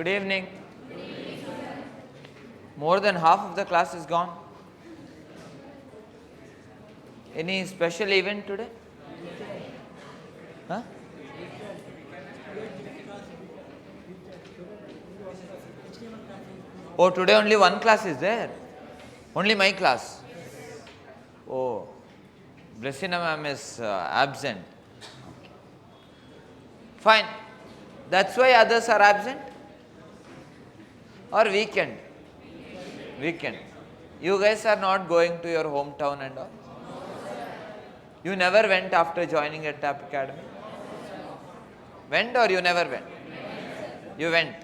Good evening. More than half of the class is gone. Any special event today? Huh? Oh, today only one class is there. Only my class. Oh, Blessina ma'am is absent. Fine. That's why others are absent? Or weekend? Weekend. You guys are not going to your hometown and all? You never went after joining at TAP Academy? Went or you never went? You went.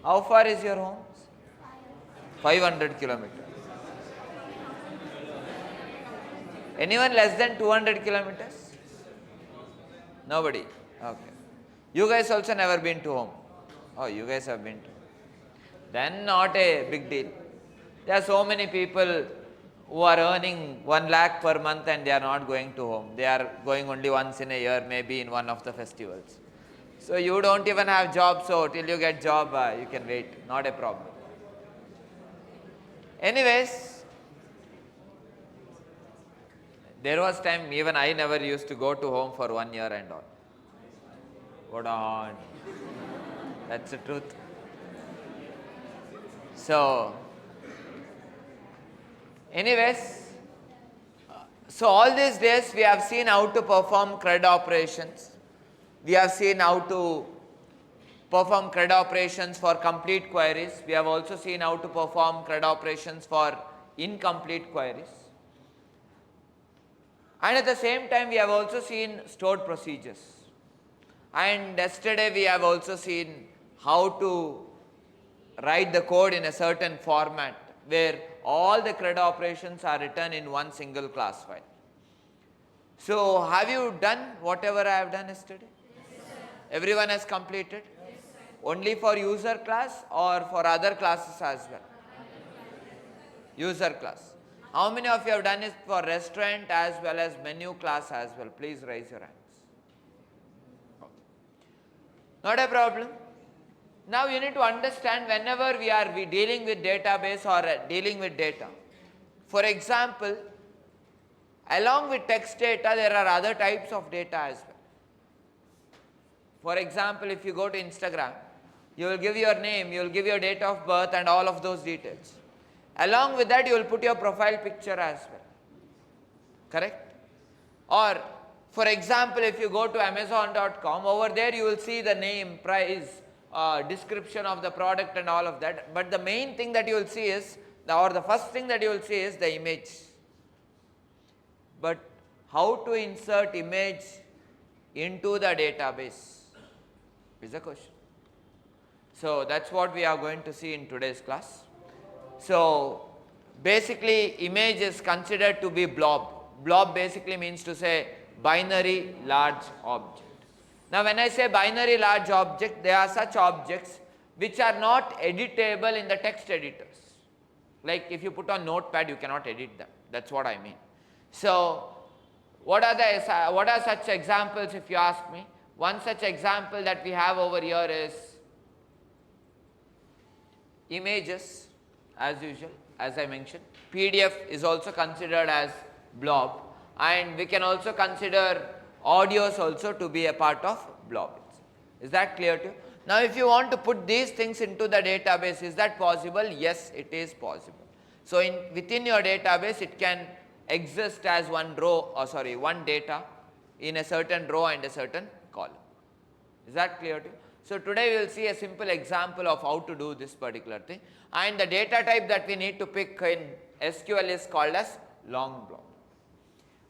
How far is your home? 500 kilometers. Anyone less than 200 kilometers? Nobody. Okay. You guys also never been to home? Oh, you guys have been to. Then not a big deal. There are so many people who are earning 1 lakh per month and they are not going to home. They are going only once in a year, maybe in one of the festivals. So you don't even have job, so till you get job, you can wait. Not a problem. Anyways, there was time even I never used to go to home for 1 year and all. Hold on. That's the truth. So, anyways, so all these days we have seen how to perform CRUD operations. We have seen how to perform CRUD operations for complete queries. We have also seen how to perform CRUD operations for incomplete queries. And at the same time, we have also seen stored procedures. And yesterday, we have also seen how to write the code in a certain format where all the CRUD operations are written in one single class file. So, have you done whatever I have done yesterday? Yes, sir. Everyone has completed? Yes, sir. Only for user class or for other classes as well? User class. How many of you have done it for restaurant as well as menu class as well? Please raise your hands. Not a problem. Now you need to understand whenever we are dealing with database or dealing with data. For example, along with text data, there are other types of data as well. For example, if you go to Instagram, you will give your name, you will give your date of birth and all of those details. Along with that, you will put your profile picture as well. Correct? Or, for example, if you go to Amazon.com, over there you will see the name, price, description of the product and all of that. But the main thing that you will see is, or the first thing that you will see is the image. But how to insert image into the database is the question. So that's what we are going to see in today's class. So basically image is considered to be blob. Blob basically means to say binary large object. Now when I say binary large object, there are such objects which are not editable in the text editors. Like if you put on notepad, you cannot edit them. That's what I mean. So what are such examples if you ask me? One such example that we have over here is images as usual, as I mentioned. PDF is also considered as blob, and we can also consider audios also to be a part of blob. Is that clear to you? Now if you want to put these things into the database, is that possible? Yes, it is possible. So within your database, it can exist as one data in a certain row and a certain column. Is that clear to you? So today we will see a simple example of how to do this particular thing, and the data type that we need to pick in SQL is called as long blob.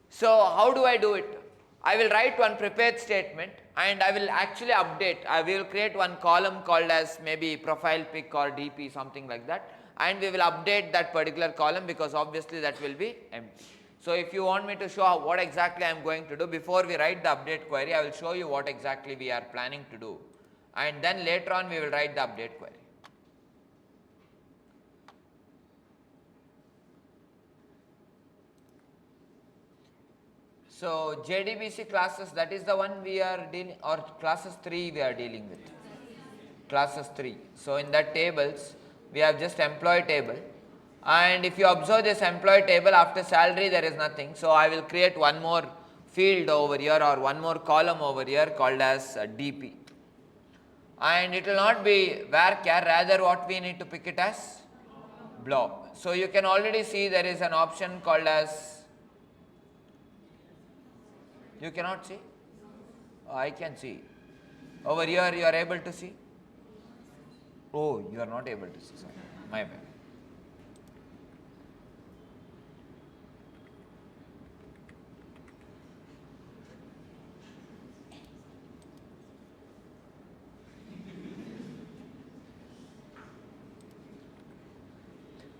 So how do I do it? I will write one prepared statement and I will actually update. I will create one column called as maybe profile pic or DP, something like that, and we will update that particular column because obviously that will be empty. So if you want me to show what exactly I am going to do, before we write the update query, I will show you what exactly we are planning to do, and then later on we will write the update query. So JDBC classes, that is the one we are dealing, or classes 3 we are dealing with. classes 3. So in that tables, we have just employee table, and if you observe this employee table, after salary there is nothing. So I will create one more field over here, or one more column over here called as DP, and it will not be varchar, rather what we need to pick it as blob. So you can already see there is an option called as, you cannot see? Oh, I can see. Over here you are able to see? Oh, you are not able to see, sorry, my bad.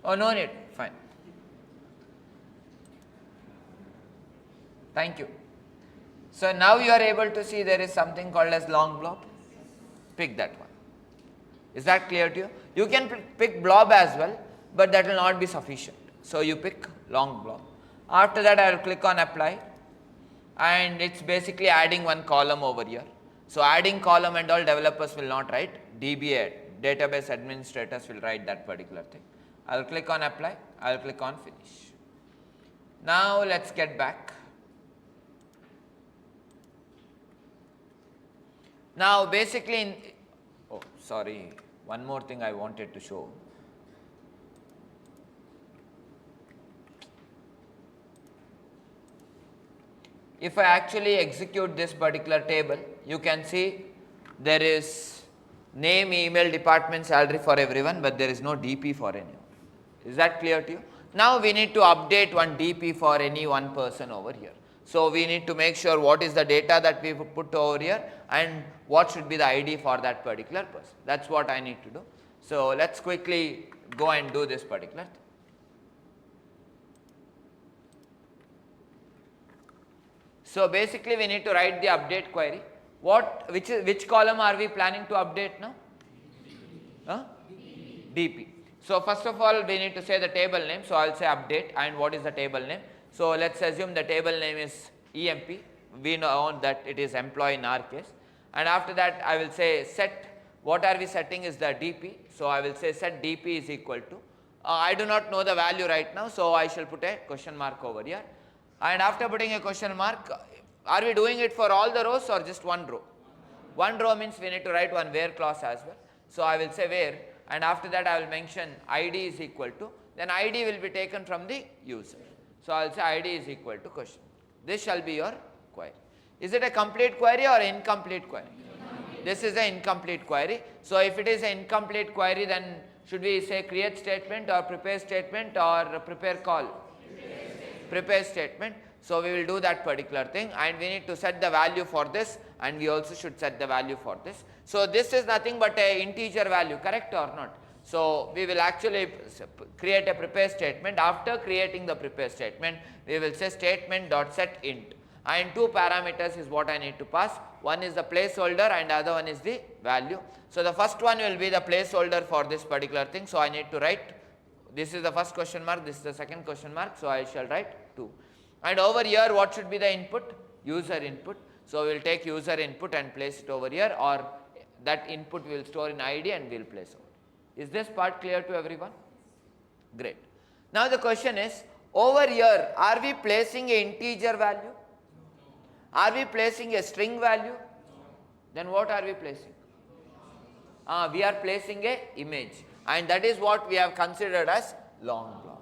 Oh, no need, fine. Thank you. So now you are able to see there is something called as long blob. Pick that one. Is that clear to you? You can pick blob as well, but that will not be sufficient. So you pick long blob. After that I will click on apply, and it's basically adding one column over here. So adding column and all developers will not write, DBA, database administrators will write that particular thing. I will click on apply, I will click on finish. Now let's get back. Now basically oh sorry, one more thing I wanted to show. If I actually execute this particular table, you can see there is name, email, department, salary for everyone, but there is no DP for anyone. Is that clear to you? Now we need to update one DP for any one person over here. So we need to make sure what is the data that we put over here and what should be the ID for that particular person. That's what I need to do. So let's quickly go and do this particular thing. So basically we need to write the update query. Which column are we planning to update now? DP. So first of all we need to say the table name. So I will say update, and what is the table name? So let's assume the table name is EMP. We know that it is employee in our case. And after that I will say set, what are we setting is the DP. So I will say set DP is equal to, I do not know the value right now, so I shall put a question mark over here. And after putting a question mark, are we doing it for all the rows or just one row? One row means we need to write one where clause as well. So I will say where, and after that I will mention ID is equal to, then ID will be taken from the user. So I will say ID is equal to question. This shall be your query. Is it a complete query or incomplete query? This is an incomplete query. So if it is an incomplete query, then should we say create statement or prepare statement or prepare call? Prepare statement. So we will do that particular thing, and we need to set the value for this, and we also should set the value for this. So this is nothing but a integer value, correct or not? So we will actually create a prepare statement. After creating the prepare statement, we will say statement dot set int, and two parameters is what I need to pass. One is the placeholder and the other one is the value. So the first one will be the placeholder for this particular thing. So I need to write, this is the first question mark, this is the second question mark, so I shall write 2. And over here what should be the input? User input. So we will take user input and place it over here, or that input we will store in ID and we will place over. Is this part clear to everyone? Great. Now the question is, over here are we placing an integer value? Are we placing a string value? Then what are we placing? We are placing a image, and that is what we have considered as long blob.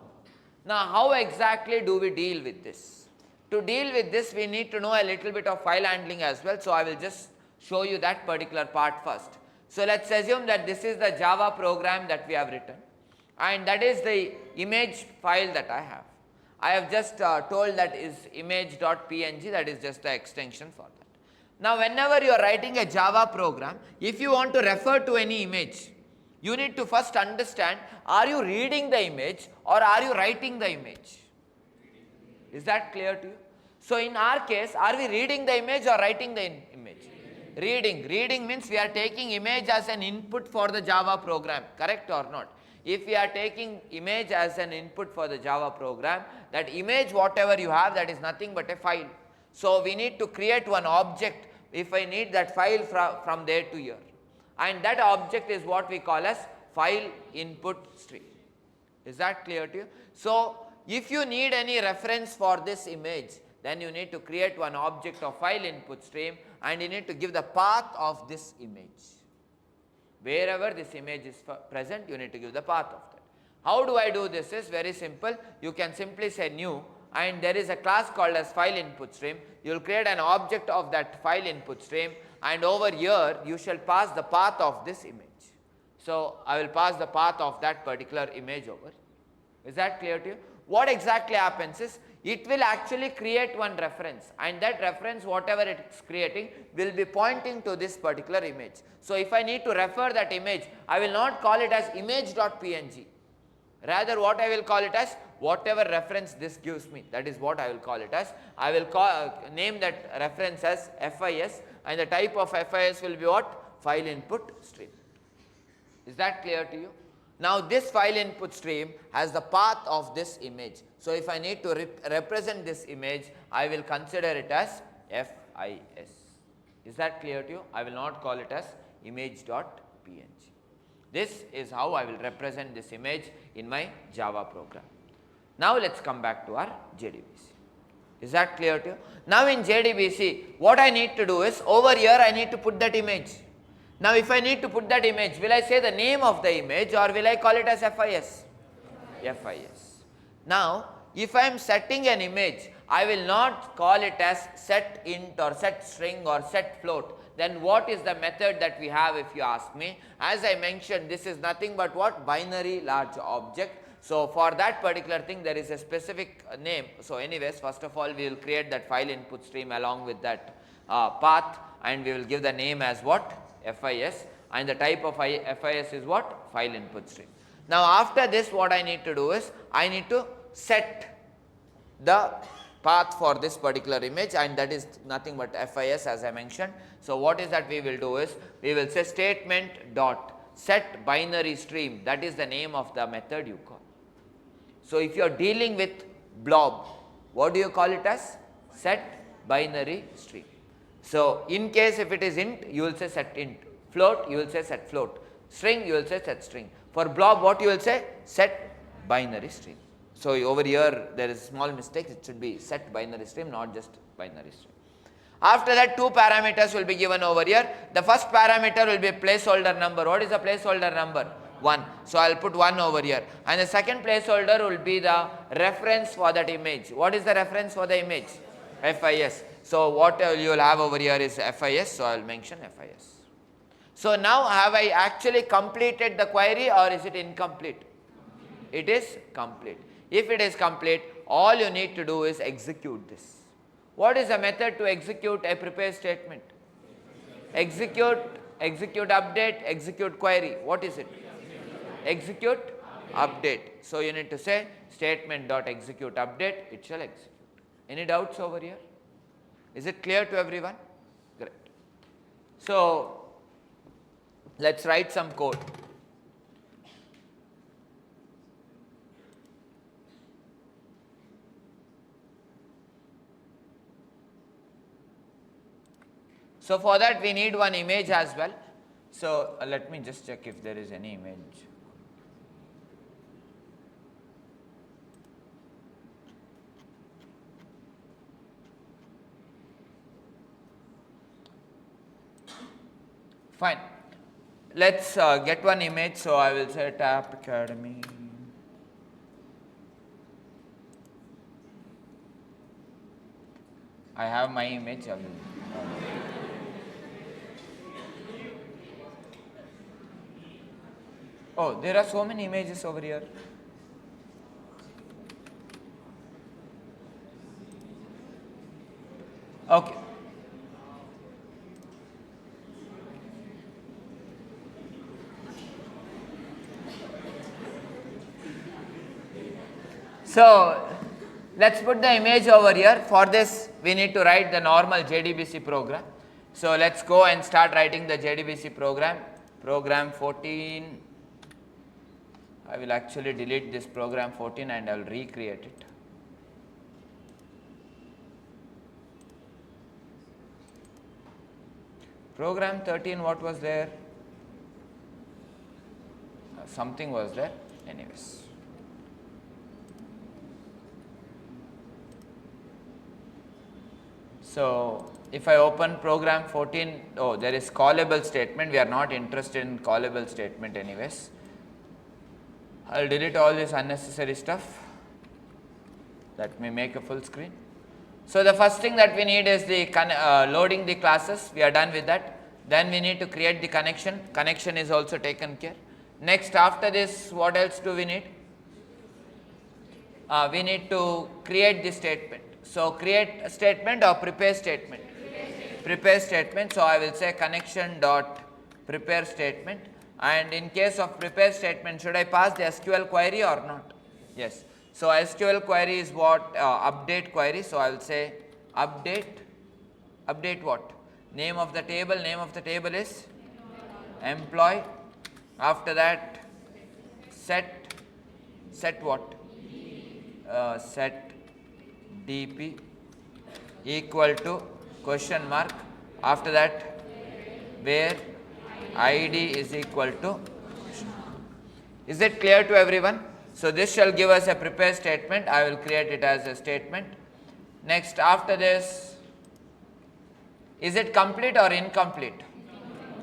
Now how exactly do we deal with this? To deal with this we need to know a little bit of file handling as well, so I will just show you that particular part first. So let's assume that this is the Java program that we have written, and that is the image file that I have. I have just told that is image.png, that is just the extension for that. Now whenever you are writing a Java program, if you want to refer to any image, you need to first understand, are you reading the image or are you writing the image? Is that clear to you? So in our case, are we reading the image or writing the image? Reading. Reading means we are taking image as an input for the Java program, correct or not? If we are taking image as an input for the Java program, that image whatever you have, that is nothing but a file. So we need to create one object if I need that file from there to here. and that object is what we call as file input stream. Is that clear to you? So, if you need any reference for this image, then you need to create one object of file input stream and you need to give the path of this image. Wherever this image is present, you need to give the path of that. How do I do this? Is very simple. You can simply say new, and there is a class called as file input stream. You will create an object of that file input stream, and over here you shall pass the path of this image. So, I will pass the path of that particular image over. Is that clear to you? What exactly happens is, it will actually create one reference, and that reference, whatever it is creating, will be pointing to this particular image. So, if I need to refer that image, I will not call it as image.png. Rather, what I will call it as, whatever reference this gives me, that is what I will call it as. I will name that reference as FIS, and the type of FIS will be what? File input stream. Is that clear to you? Now, this file input stream has the path of this image. So, if I need to represent this image, I will consider it as FIS. Is that clear to you? I will not call it as image.png. This is how I will represent this image in my Java program. Now, let us come back to our JDBC. Is that clear to you? Now, in JDBC, what I need to do is, over here I need to put that image. Now, if I need to put that image, will I say the name of the image or will I call it as FIS? FIS. Now, if I am setting an image, I will not call it as set int or set string or set float. Then what is the method that we have, if you ask me? As I mentioned, this is nothing but what? Binary large object. So, for that particular thing, there is a specific name. So, anyways, first of all, we will create that file input stream along with that path, and we will give the name as what? FIS, and the type of FIS is what? File input stream. Now, after this, what I need to do is, I need to set the path for this particular image, and that is nothing but FIS, as I mentioned. So, what is that we will do is, we will say statement dot set binary stream, that is the name of the method you call. So, if you are dealing with Blob, what do you call it as? Set binary stream. So, in case if it is int, you will say set int. Float, you will say set float. String, you will say set string. For Blob, what you will say? Set binary stream. So, over here there is small mistake, it should be set binary stream, not just binary stream. After that, two parameters will be given over here. The first parameter will be placeholder number. What is the placeholder number? 1. So, I will put 1 over here. And the second placeholder will be the reference for that image. What is the reference for the image? FIS. So, what you will have over here is FIS. So, I will mention FIS. So, now have I actually completed the query or is it incomplete? It is complete. If it is complete, all you need to do is execute this. What is the method to execute a prepare statement? Execute, execute update, execute query. What is it? Execute update. So, you need to say statement dot execute update, it shall execute. Any doubts over here? Is it clear to everyone? Great. So, let us write some code. So, for that we need one image as well. So, let me just check if there is any image. Fine. Let us get one image. So, I will say Tap Academy. I have my image. I will. Oh, there are so many images over here. Okay. So, let us put the image over here. For this, we need to write the normal JDBC program. So, let us go and start writing the JDBC program. Program 14. I will actually delete this program 14 and I will recreate it. Program 13, what was there? something was there anyways. So if I open program 14, oh, there is callable statement. We are not interested in callable statement anyways. I'll delete all this unnecessary stuff. Let me make a full screen. So the first thing that we need is the loading the classes. We are done with that. Then we need to create the connection. Connection is also taken care. Next, after this, what else do we need? We need to create the statement. So create a statement or prepare statement? Prepare statement. So I will say connection dot prepare statement. And in case of prepare statement, should I pass the SQL query or not? Yes. So SQL query is what? Update query. So I will say update what? Name of the table. Name of the table is employee. After that, set what? Set DP equal to question mark. After that, where ID is equal to. Is it clear to everyone? So this shall give us a prepare statement. I will create it as a statement. Next, after this, is it complete or incomplete?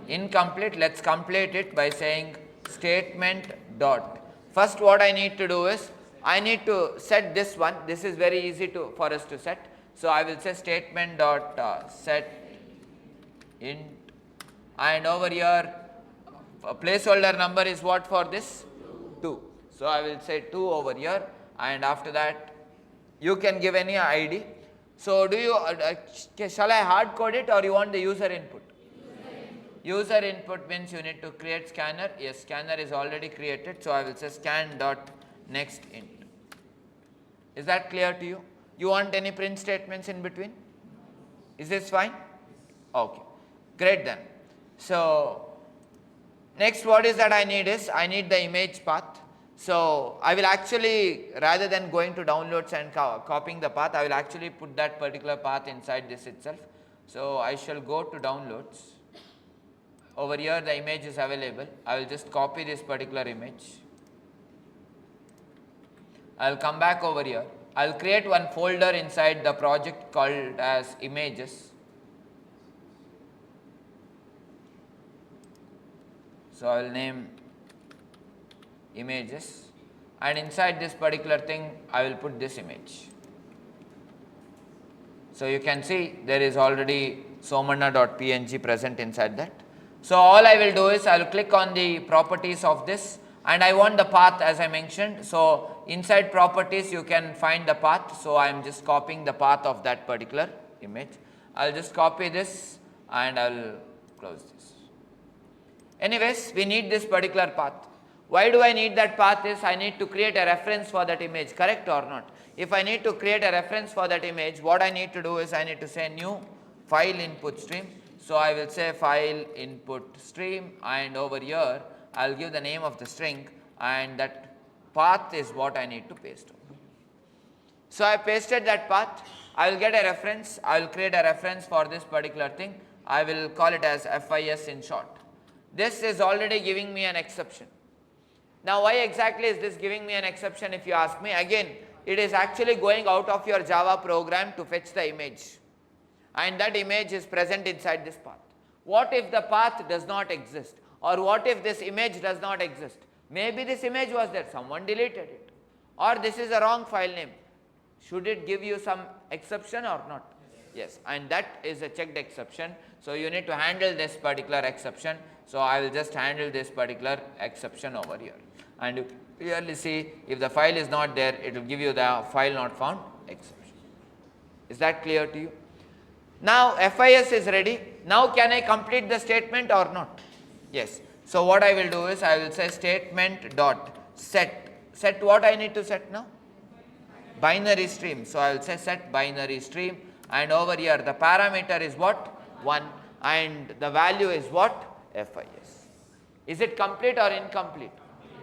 Incomplete. Let's complete it by saying statement dot. First, what I need to do is I need to set this one. This is very easy for us to set. So I will say statement dot set int, and over here placeholder number is what for this? 2. So I will say 2 over here, and after that you can give any ID. So do you shall I hard code it or you want the user input? User input means you need to create scanner. Yes, scanner is already created. So I will say scan dot next int. Is that clear to you? You want any print statements in between? Is this fine? Okay, great then. So next, what is that I need is I need the image path. So I will actually, rather than going to downloads and copying the path, I will actually put that particular path inside this itself. So I shall go to downloads. Over here the image is available. I will just copy this particular image. I will come back over here. I will create one folder inside the project called as images. So I will name images, and inside this particular thing I will put this image. So you can see there is already somanna.png present inside that. So all I will do is I will click on the properties of this, and I want the path as I mentioned. So inside properties you can find the path. So I am just copying the path of that particular image. I will just copy this and I will close this. Anyways, we need this particular path. Why do I need that path is I need to create a reference for that image, correct or not? If I need to create a reference for that image, what I need to do is I need to say new file input stream. So I will say file input stream, and over here I will give the name of the string, and that path is what I need to paste over. So I pasted that path. I will get a reference. I will create a reference for this particular thing. I will call it as FIS in short. This is already giving me an exception. Now why exactly is this giving me an exception if you ask me? Again, it is actually going out of your Java program to fetch the image, and that image is present inside this path. What if the path does not exist, or what if this image does not exist? Maybe this image was there, someone deleted it, or this is a wrong file name. Should it give you some exception or not? Yes, and that is a checked exception. So you need to handle this particular exception. So I will just handle this particular exception over here, and you clearly see if the file is not there, it will give you the file not found exception. Is that clear to you? Now FIS is ready. Now can I complete the statement or not? Yes. So what I will do is I will say statement dot set. Set what I need to set now? Binary stream. So I will say set binary stream, and over here the parameter is what? 1, and the value is what? FIS. Is it complete or incomplete?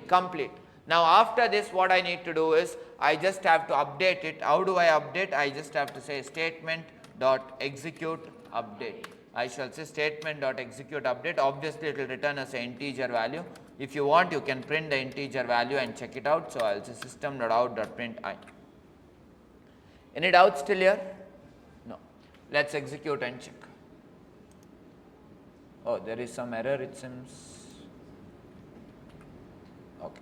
Complete. Now after this what I need to do is I just have to update it. How do I update? I just have to say statement dot execute update. I shall say statement dot execute update. Obviously it will return as an integer value. If you want, you can print the integer value and check it out. So I will say system.out.print I. Any doubts till here? No. Let's execute and check. Oh, there is some error, it seems. Okay,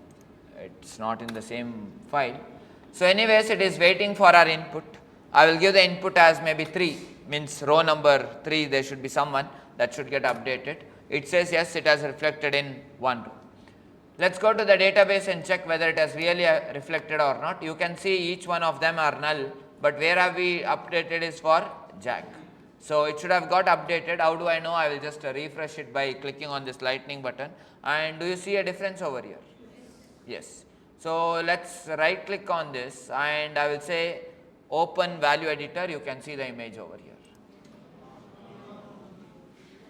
it's not in the same file. So anyways, it is waiting for our input. I will give the input as maybe 3, means row number 3, there should be someone that should get updated. It says yes, it has reflected in one row. Let's go to the database and check whether it has really reflected or not. You can see each one of them are null, but where have we updated is for Jack. So it should have got updated. How do I know? I will just refresh it by clicking on this lightning button. And do you see a difference over here? Yes. So let's right click on this and I will say open value editor. You can see the image over here.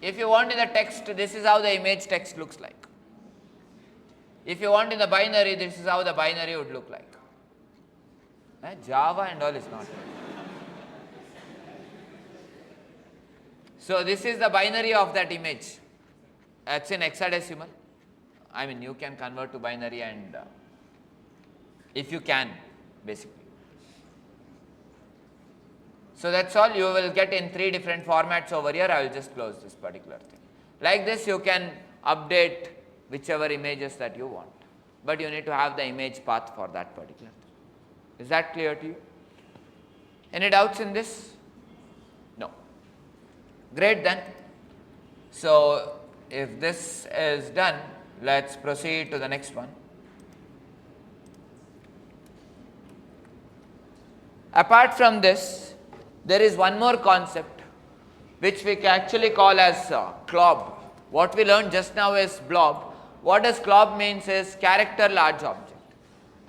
If you want in the text, this is how the image text looks like. If you want in the binary, this is how the binary would look like. Java and all is not. So this is the binary of that image. It's in hexadecimal. I mean, you can convert to binary and if you can, basically. So that's all. You will get in 3 different formats over here. I will just close this particular thing. Like this, you can update whichever images that you want, but you need to have the image path for that particular thing. Is that clear to you? Any doubts in this? No. Great then. So if this is done, let's proceed to the next one. Apart from this, there is one more concept which we can actually call as Clob. What we learned just now is Blob. What does Clob means is character large object.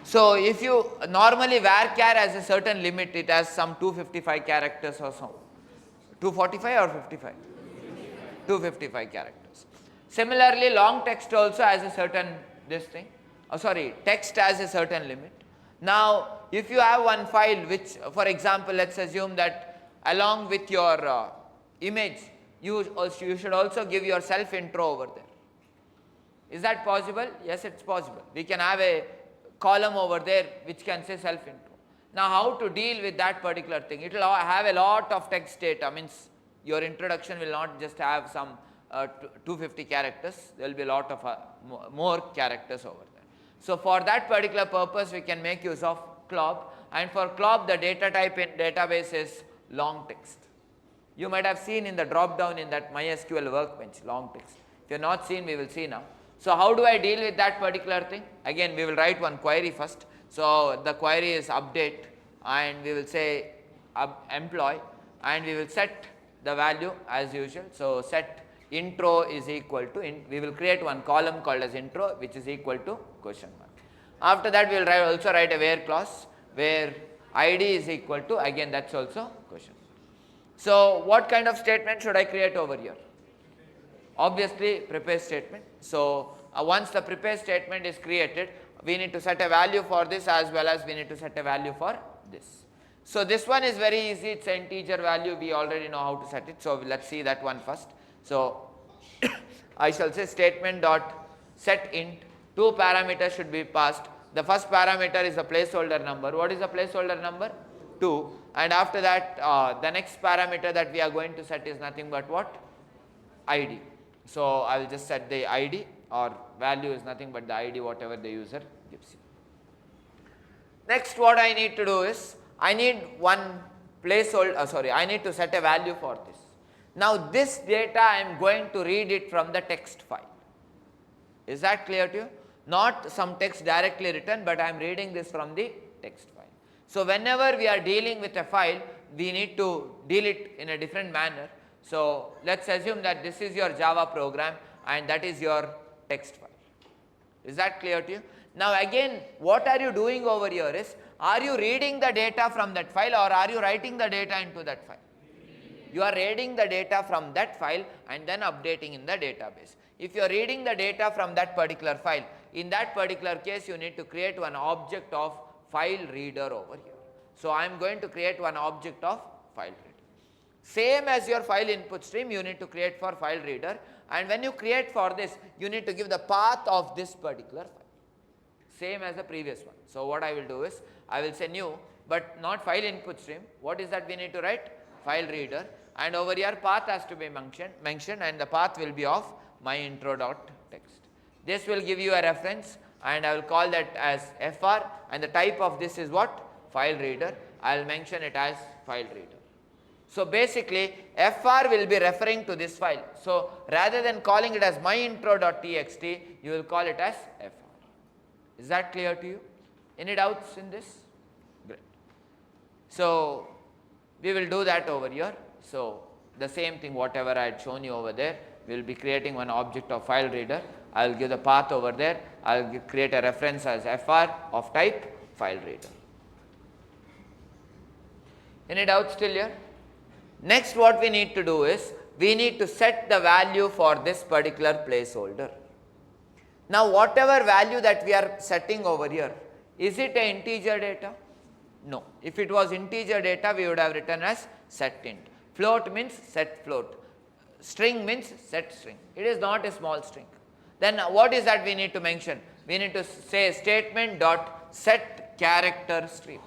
So if you normally varchar has a certain limit, it has some 255 characters or so. 245 or 55? 255 characters. Similarly, long text also has a certain text has a certain limit. Now, if you have one file which, for example, let's assume that along with your image, you should also give your self intro over there. Is that possible? Yes, it's possible. We can have a column over there which can say self intro. Now, how to deal with that particular thing? It will have a lot of text data, means your introduction will not just have some 250 characters, there will be a lot of more characters over there. So for that particular purpose, we can make use of Clob, and for Clob, the data type in database is long text. You might have seen in the drop down in that MySQL workbench, long text. If you have not seen, we will see now. So how do I deal with that particular thing? Again, we will write one query first. So the query is update, and we will say employee, and we will set the value as usual. So set intro is equal to, we will create one column called as intro, which is equal to question mark. After that, we will also write a where clause where id is equal to, again that's also question mark. So what kind of statement should I create over here? Obviously prepare statement. So once the prepare statement is created, we need to set a value for this as well as we need to set a value for this. So this one is very easy, it's an integer value, we already know how to set it. So let's see that one first. So I shall say statement dot set int, 2 parameters should be passed. The first parameter is a placeholder number. What is the placeholder number? 2. And after that, the next parameter that we are going to set is nothing but what? ID. So I will just set the ID, or value is nothing but the ID whatever the user gives you. Next, what I need to do is I need one placeholder, I need to set a value for this. Now this data I am going to read it from the text file. Is that clear to you? Not some text directly written, but I am reading this from the text file. So whenever we are dealing with a file, we need to deal it in a different manner. So let's assume that this is your Java program and that is your text file. Is that clear to you? Now again, what are you doing over here is, are you reading the data from that file or are you writing the data into that file? You are reading the data from that file and then updating in the database. If you are reading the data from that particular file, in that particular case you need to create one object of file reader over here. So I am going to create one object of file reader. Same as your file input stream, you need to create for file reader, and when you create for this, you need to give the path of this particular file. Same as the previous one. So what I will do is, I will say new, but not file input stream. What is that we need to write? File reader, and over here path has to be mentioned, and the path will be of my intro.txt. This will give you a reference, and I will call that as FR, and the type of this is what? File reader. I will mention it as file reader. So basically, FR will be referring to this file. So rather than calling it as myintro.txt, you will call it as FR. Is that clear to you? Any doubts in this? Great. So we will do that over here. So the same thing, whatever I had shown you over there, we will be creating one object of file reader. I will give the path over there. I will create a reference as FR of type file reader. Any doubts still here? Next, what we need to do is, we need to set the value for this particular placeholder. Now, whatever value that we are setting over here, is it an integer data? No. If it was integer data, we would have written as set int. Float means set float. String means set string. It is not a small string. Then what is that we need to mention? We need to say statement dot set character stream.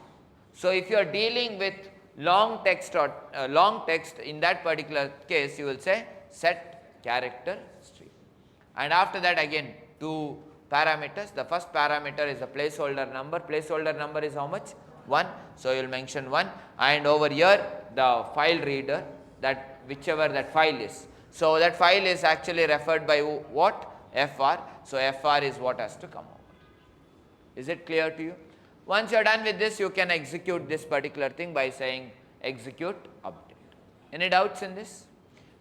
So if you are dealing with long text or long text, in that particular case you will say set character stream. And after that, again, two parameters. The first parameter is the placeholder number. Placeholder number is how much? 1. So you will mention 1, and over here the file reader, that whichever that file is. So that file is actually referred by what? FR. So FR is what has to come over. Is it clear to you? Once you are done with this, you can execute this particular thing by saying execute update. Any doubts in this?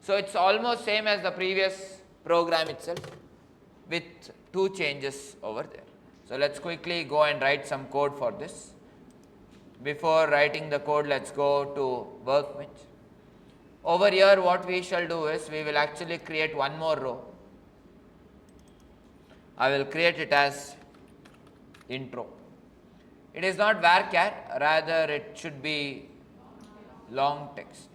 So it's almost same as the previous program itself, with two changes over there. So let's quickly go and write some code for this. Before writing the code, let's go to workbench. Over here, what we shall do is, we will actually create one more row. I will create it as intro. It is not varchar, rather it should be long text.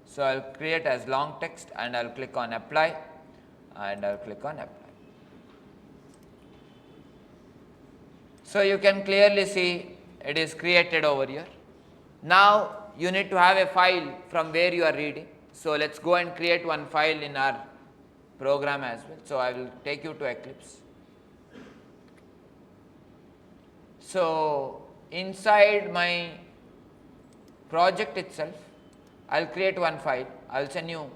So I will create as long text, and I will click on apply, and I will click on apply. So you can clearly see it is created over here. Now you need to have a file from where you are reading. So let's go and create one file in our program as well. So I will take you to Eclipse. So inside my project itself, I will create one file. I will say new,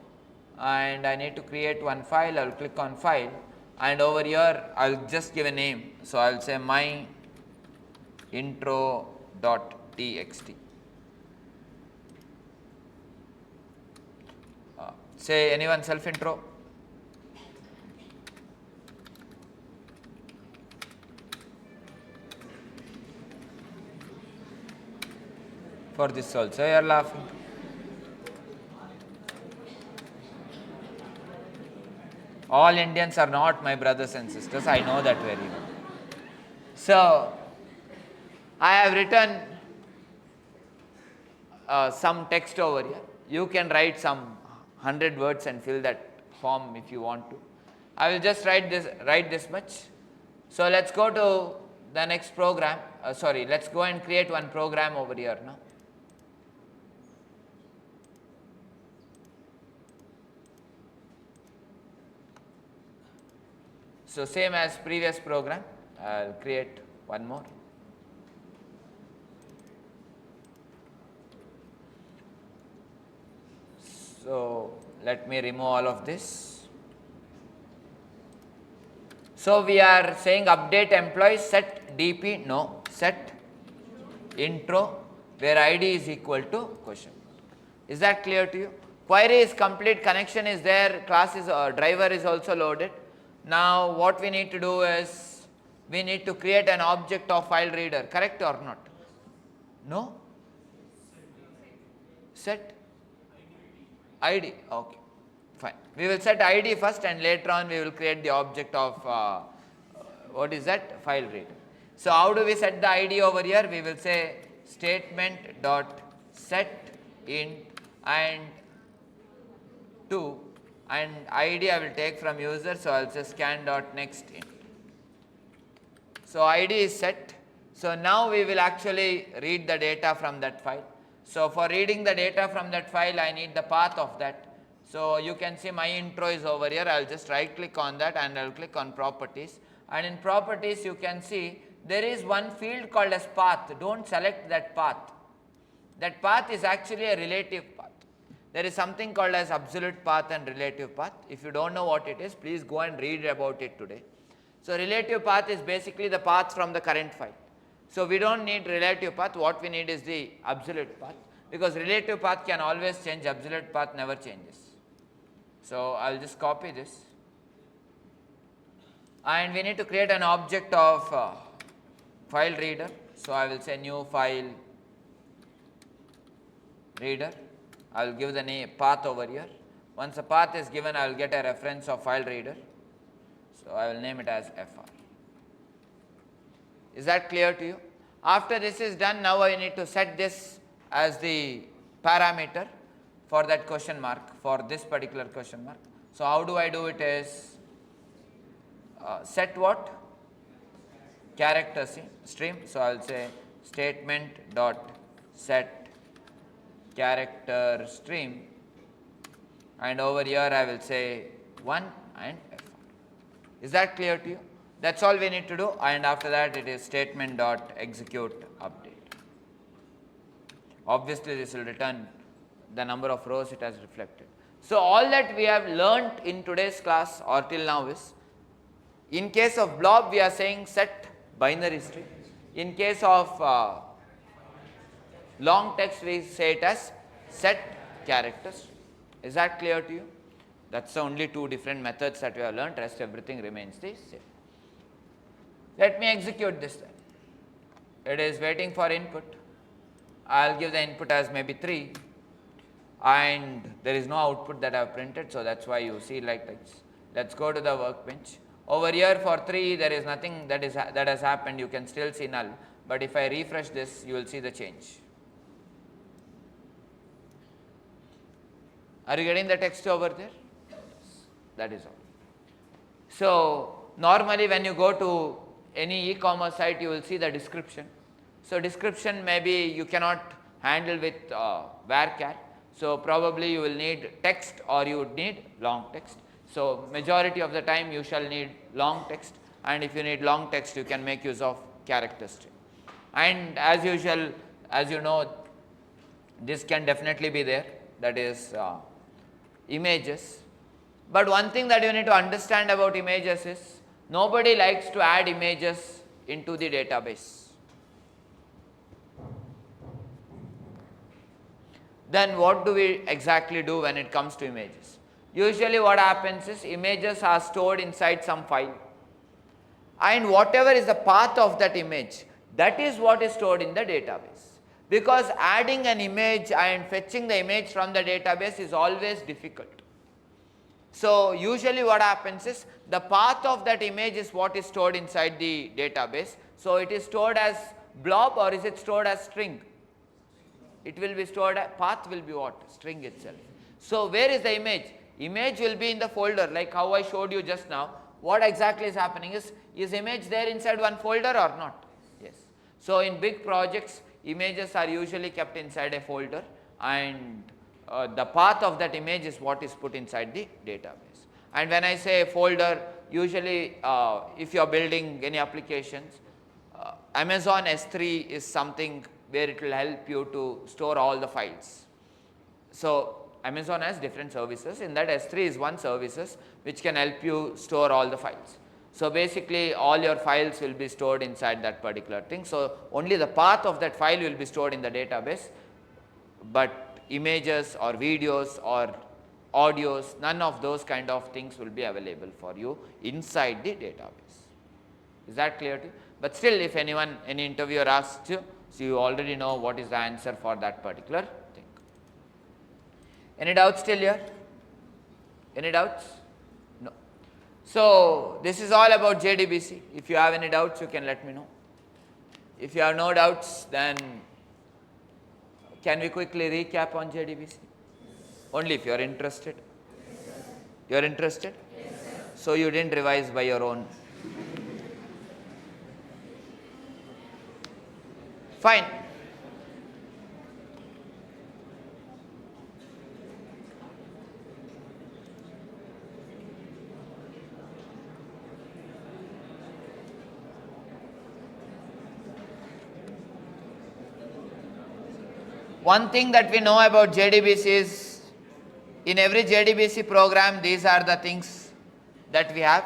and I need to create one file. I will click on file, and over here I will just give a name. So I will say my intro.txt. Say anyone self intro. For this also you are laughing. All Indians are not my brothers and sisters, I know that very well. So I have written some text over here. You can write some 100 words and fill that form if you want to. I will just write this much. So let's go to the next program. Let's go and create one program over here now. So same as previous program, I will create one more. So let me remove all of this. So we are saying update employee, set DP, no, set intro, where ID is equal to question. Is that clear to you? Query is complete, connection is there, class is driver is also loaded. Now what we need to do is, we need to create an object of file reader, correct or not? No? Set ID, okay, fine. We will set ID first, and later on we will create the object of, what is that? File reader. So how do we set the ID over here? We will say statement dot set int and 2, and ID I will take from user, so I will say scan dot next int. So ID is set. So now we will actually read the data from that file. So for reading the data from that file, I need the path of that. So you can see my intro is over here. I will just right click on that and I will click on properties. And in properties you can see there is one field called as path. Don't select that path. That path is actually a relative path. There is something called as absolute path and relative path. If you don't know what it is, please go and read about it today. So relative path is basically the path from the current file. So we don't need relative path, what we need is the absolute path, because relative path can always change, absolute path never changes. So I will just copy this, and we need to create an object of file reader. So I will say new file reader. I will give the name path over here. Once the path is given, I will get a reference of file reader. So I will name it as FR. Is that clear to you? After this is done, now I need to set this as the parameter for that question mark, for this particular question mark. So how do I do it is set what? Character stream. So I will say statement dot set character stream, and over here I will say 1 and FR. Is that clear to you? That's all we need to do, and after that it is statement dot execute update. Obviously this will return the number of rows it has reflected. So all that we have learnt in today's class or till now is, in case of blob we are saying set binary string. In case of long text we say it as set character string. Is that clear to you? That's the only two different methods that we have learnt, rest everything remains the same. Let me execute this then. It is waiting for input. I will give the input as maybe 3, and there is no output that I have printed, so that's why you see like this. Let's go to the workbench. Over here for 3 there is nothing that has happened, you can still see null, but if I refresh this you will see the change. Are you getting the text over there? That is all. So normally when you go to any e-commerce site you will see the description. So description maybe you cannot handle with varchar, so probably you will need text or you would need long text. So majority of the time you shall need long text, and if you need long text you can make use of character string. And as usual, as you know, this can definitely be there, that is images. But one thing that you need to understand about images is, nobody likes to add images into the database. Then what do we exactly do when it comes to images? Usually what happens is, images are stored inside some file, and whatever is the path of that image, that is what is stored in the database. Because adding an image and fetching the image from the database is always difficult. So usually what happens is, the path of that image is what is stored inside the database. So it is stored as blob, or is it stored as string? It will be stored as, path will be what? String itself. So where is the image? Image will be in the folder, like how I showed you just now. What exactly is happening is image there inside one folder or not? Yes. So in big projects, images are usually kept inside a folder, and the path of that image is what is put inside the database. And when I say folder, usually if you are building any applications, Amazon S3 is something where it will help you to store all the files. So Amazon has different services. In that, S3 is one services which can help you store all the files. So basically all your files will be stored inside that particular thing. So only the path of that file will be stored in the database, but images or videos or audios, none of those kind of things will be available for you inside the database. Is that clear to you? But still, if any interviewer asks you, so you already know what is the answer for that particular thing. Any doubts still here? Any doubts? No. So this is all about JDBC. If you have any doubts, you can let me know. If you have no doubts, then can we quickly recap on JDBC? Only if you are interested. You are interested? So you didn't revise by your own. Fine. One thing that we know about JDBC is, in every JDBC program, these are the things that we have.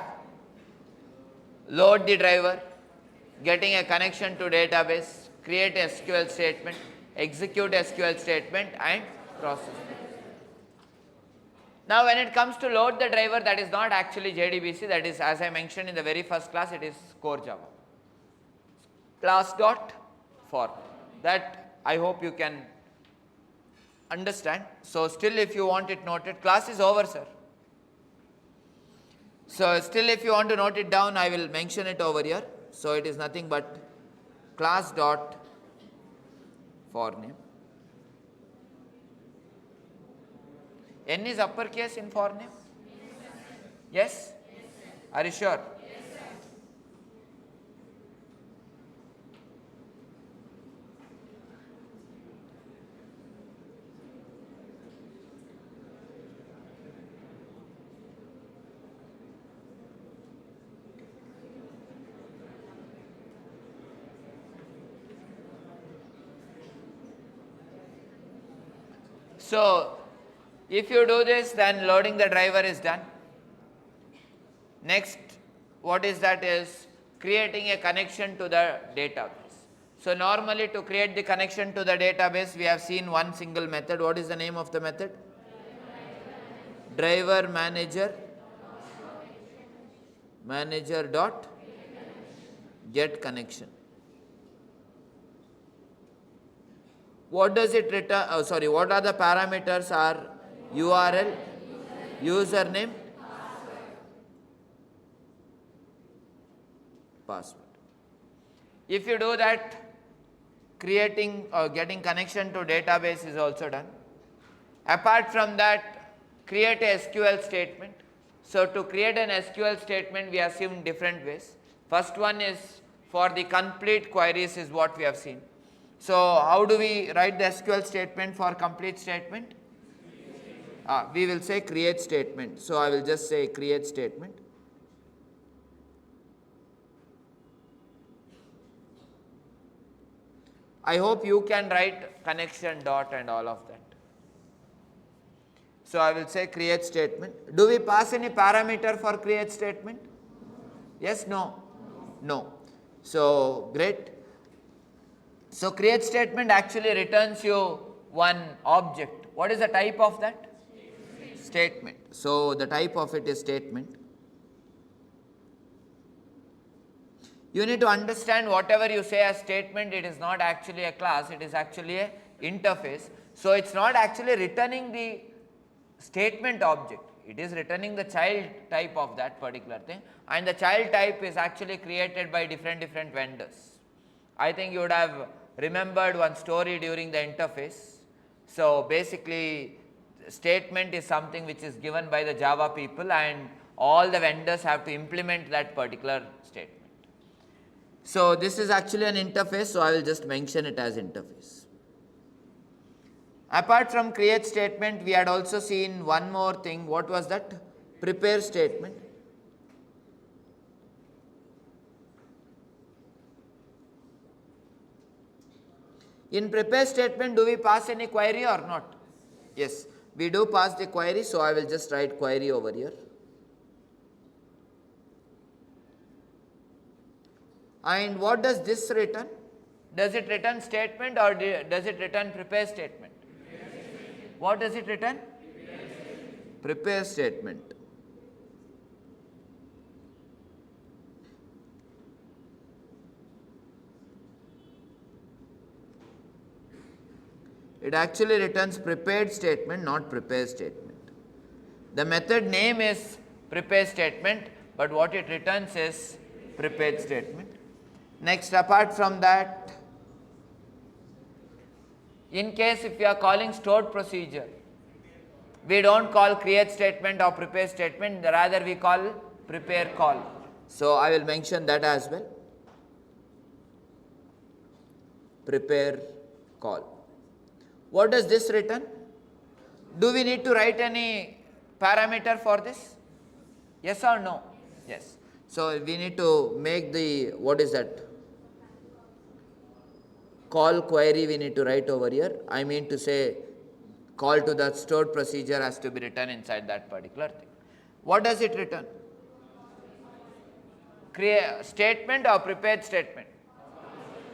Load the driver, getting a connection to database, create a SQL statement, execute SQL statement, and process. Now when it comes to load the driver, that is not actually JDBC, that is, as I mentioned in the very first class, it is core Java. Class.for. That I hope you can understand. So still if you want it noted, class is over, sir. So still if you want to note it down, I will mention it over here. So it is nothing but class.for name. N is uppercase in for name? Yes? Are you sure? So if you do this, then loading the driver is done. Next, what is that is creating a connection to the database. So normally to create the connection to the database, we have seen one single method. What is the name of the method? Driver manager dot get connection. What does it return? Oh, sorry, what are the parameters? Are URL, username, password. If you do that, creating or getting connection to database is also done. Apart from that, create a SQL statement. So to create an SQL statement, we have seen different ways. First one is for the complete queries is what we have seen. So how do we write the SQL statement for complete statement? We will say create statement. So I will just say create statement. I hope you can write connection dot and all of that. So I will say create statement. Do we pass any parameter for create statement? Yes, no? No. So great. So create statement actually returns you one object. What is the type of that? Statement. So the type of it is statement. You need to understand whatever you say as statement, it is not actually a class, it is actually a interface. So it's not actually returning the statement object, it is returning the child type of that particular thing, and the child type is actually created by different vendors. I think you would have remembered one story during the interface. So basically statement is something which is given by the Java people, and all the vendors have to implement that particular statement. So this is actually an interface, so I will just mention it as interface. Apart from create statement, we had also seen one more thing. What was that? Prepare statement. In prepare statement, do we pass any query or not? Yes, we do pass the query, so I will just write query over here. And what does this return? Does it return statement or does it return prepare statement? What does it return? Prepare statement. It actually returns prepared statement, not prepare statement. The method name is prepare statement, but what it returns is prepared statement. Next, apart from that, In case if you are calling stored procedure, we don't call create statement or prepare statement, rather we call prepare call. So I will mention that as well. Prepare call. What does this return? Do we need to write any parameter for this? Yes or no? Yes. So we need to make the, what is that? Call query we need to write over here. I mean to say call to the stored procedure has to be written inside that particular thing. What does it return? Create statement or prepared statement?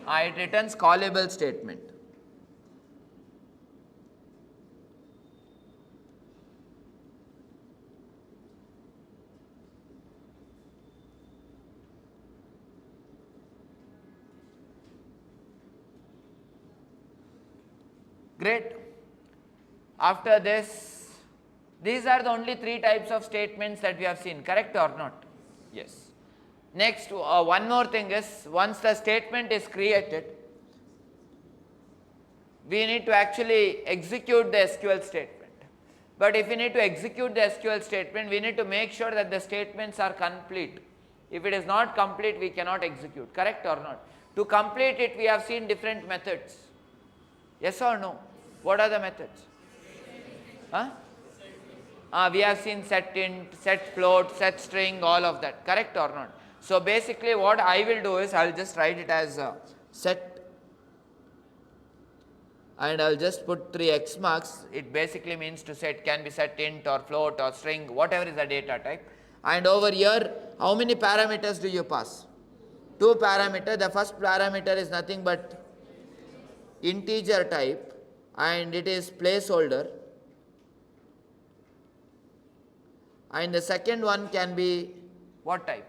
It returns callable statement. Great. After this, these are the only 3 types of statements that we have seen, correct or not? Yes. Next, one more thing is, once the statement is created, we need to actually execute the SQL statement. But if we need to execute the SQL statement, we need to make sure that the statements are complete. If it is not complete, we cannot execute, correct or not? To complete it, we have seen different methods. Yes or no? What are the methods? Huh? We have seen set int, set float, set string, all of that, correct or not? So basically what I will do is I will just write it as set, and I will just put 3 X marks. It basically means to say it can be set int or float or string, whatever is the data type. And over here, how many parameters do you pass? 2 parameters. The first parameter is nothing but integer type, and it is placeholder, and the second one can be what type?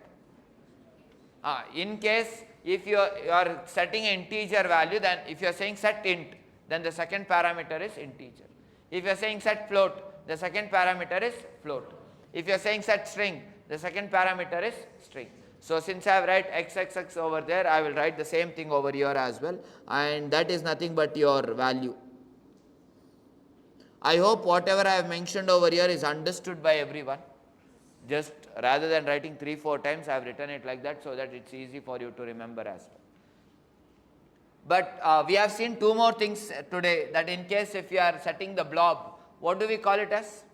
In case if you are setting an integer value, then if you are saying set int, then the second parameter is integer. If you are saying set float, the second parameter is float. If you are saying set string, the second parameter is string. So since I have write xxx over there, I will write the same thing over here as well, and that is nothing but your value. I hope whatever I have mentioned over here is understood by everyone. Just rather than writing 3-4 times, I have written it like that so that it's easy for you to remember as well. But we have seen 2 more things today, that in case if you are setting the blob, what do we call it as?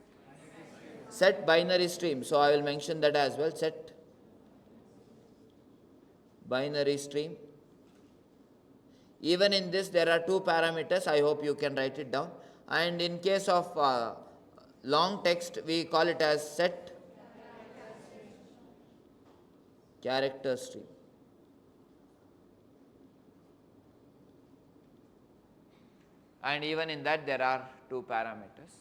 Set binary stream. So I will mention that as well, set binary stream. Even in this there are 2 parameters, I hope you can write it down. And in case of long text, we call it as set character stream. And even in that there are 2 parameters.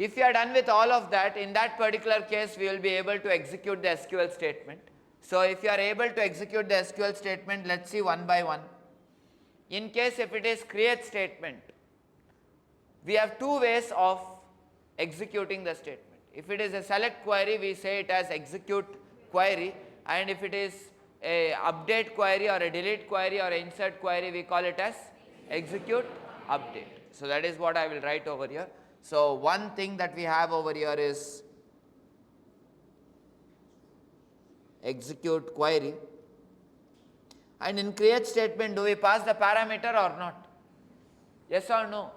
If you are done with all of that, in that particular case we will be able to execute the SQL statement. So if you are able to execute the SQL statement, let's see one by one. In case if it is create statement, we have 2 ways of executing the statement. If it is a select query, we say it as execute query, and if it is a update query or a delete query or a insert query, we call it as execute update. So that is what I will write over here. So one thing that we have over here is execute query, and in create statement, do we pass the parameter or not? Yes or no?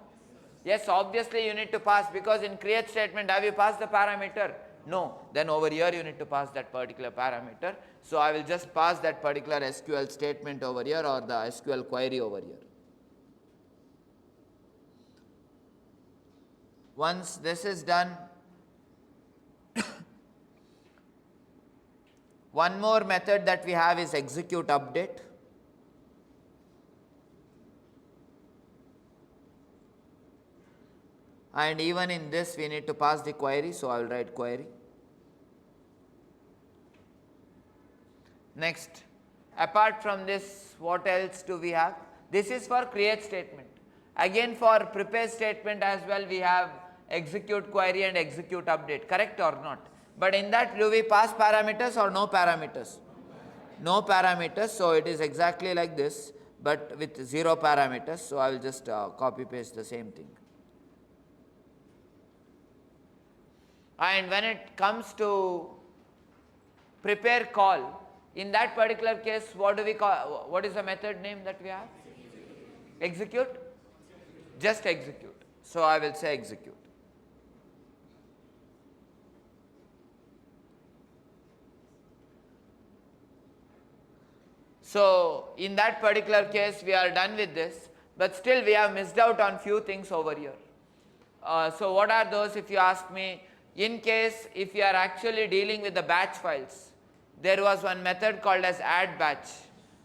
Yes, obviously you need to pass, because in create statement, have you passed the parameter? No. Then over here you need to pass that particular parameter. So I will just pass that particular SQL statement over here, or the SQL query over here. Once this is done, one more method that we have is execute update. And even in this we need to pass the query, so I will write query. Next, apart from this, what else do we have? This is for create statement. Again, for prepare statement as well, we have execute query and execute update, correct or not? But in that, do we pass parameters or no parameters? No parameters, so it is exactly like this. but with 0 parameters. So I will just copy paste the same thing. And when it comes to prepare call, in that particular case, what do we call, what is the method name that we have? Execute? Just execute. So I will say execute. So in that particular case, we are done with this, but still we have missed out on few things over here. So what are those, if you ask me? In case if you are actually dealing with the batch files, there was one method called as add batch,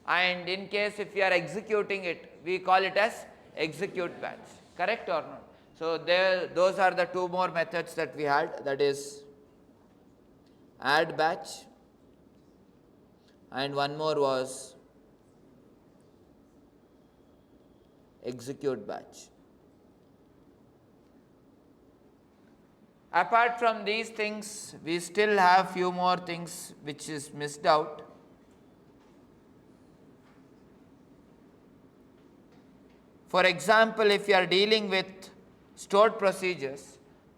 and in case if you are executing it, we call it as execute batch. Correct or not? So there, those are the two more methods that we had, that is add batch, and one more was execute batch. Apart from these things, we still have few more things which is missed out. For example, if you are dealing with stored procedures,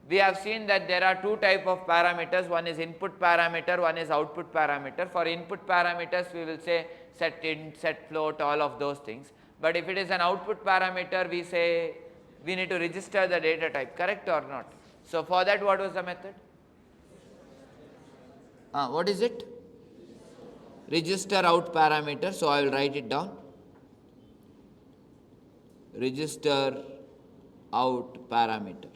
we have seen that there are two type of parameters. One is input parameter, one is output parameter. For input parameters, we will say set int, set float, all of those things. But if it is an output parameter, we say we need to register the data type, correct or not? So for that, what was the method? What is it? Register out parameter. So I will write it down. Register out parameter.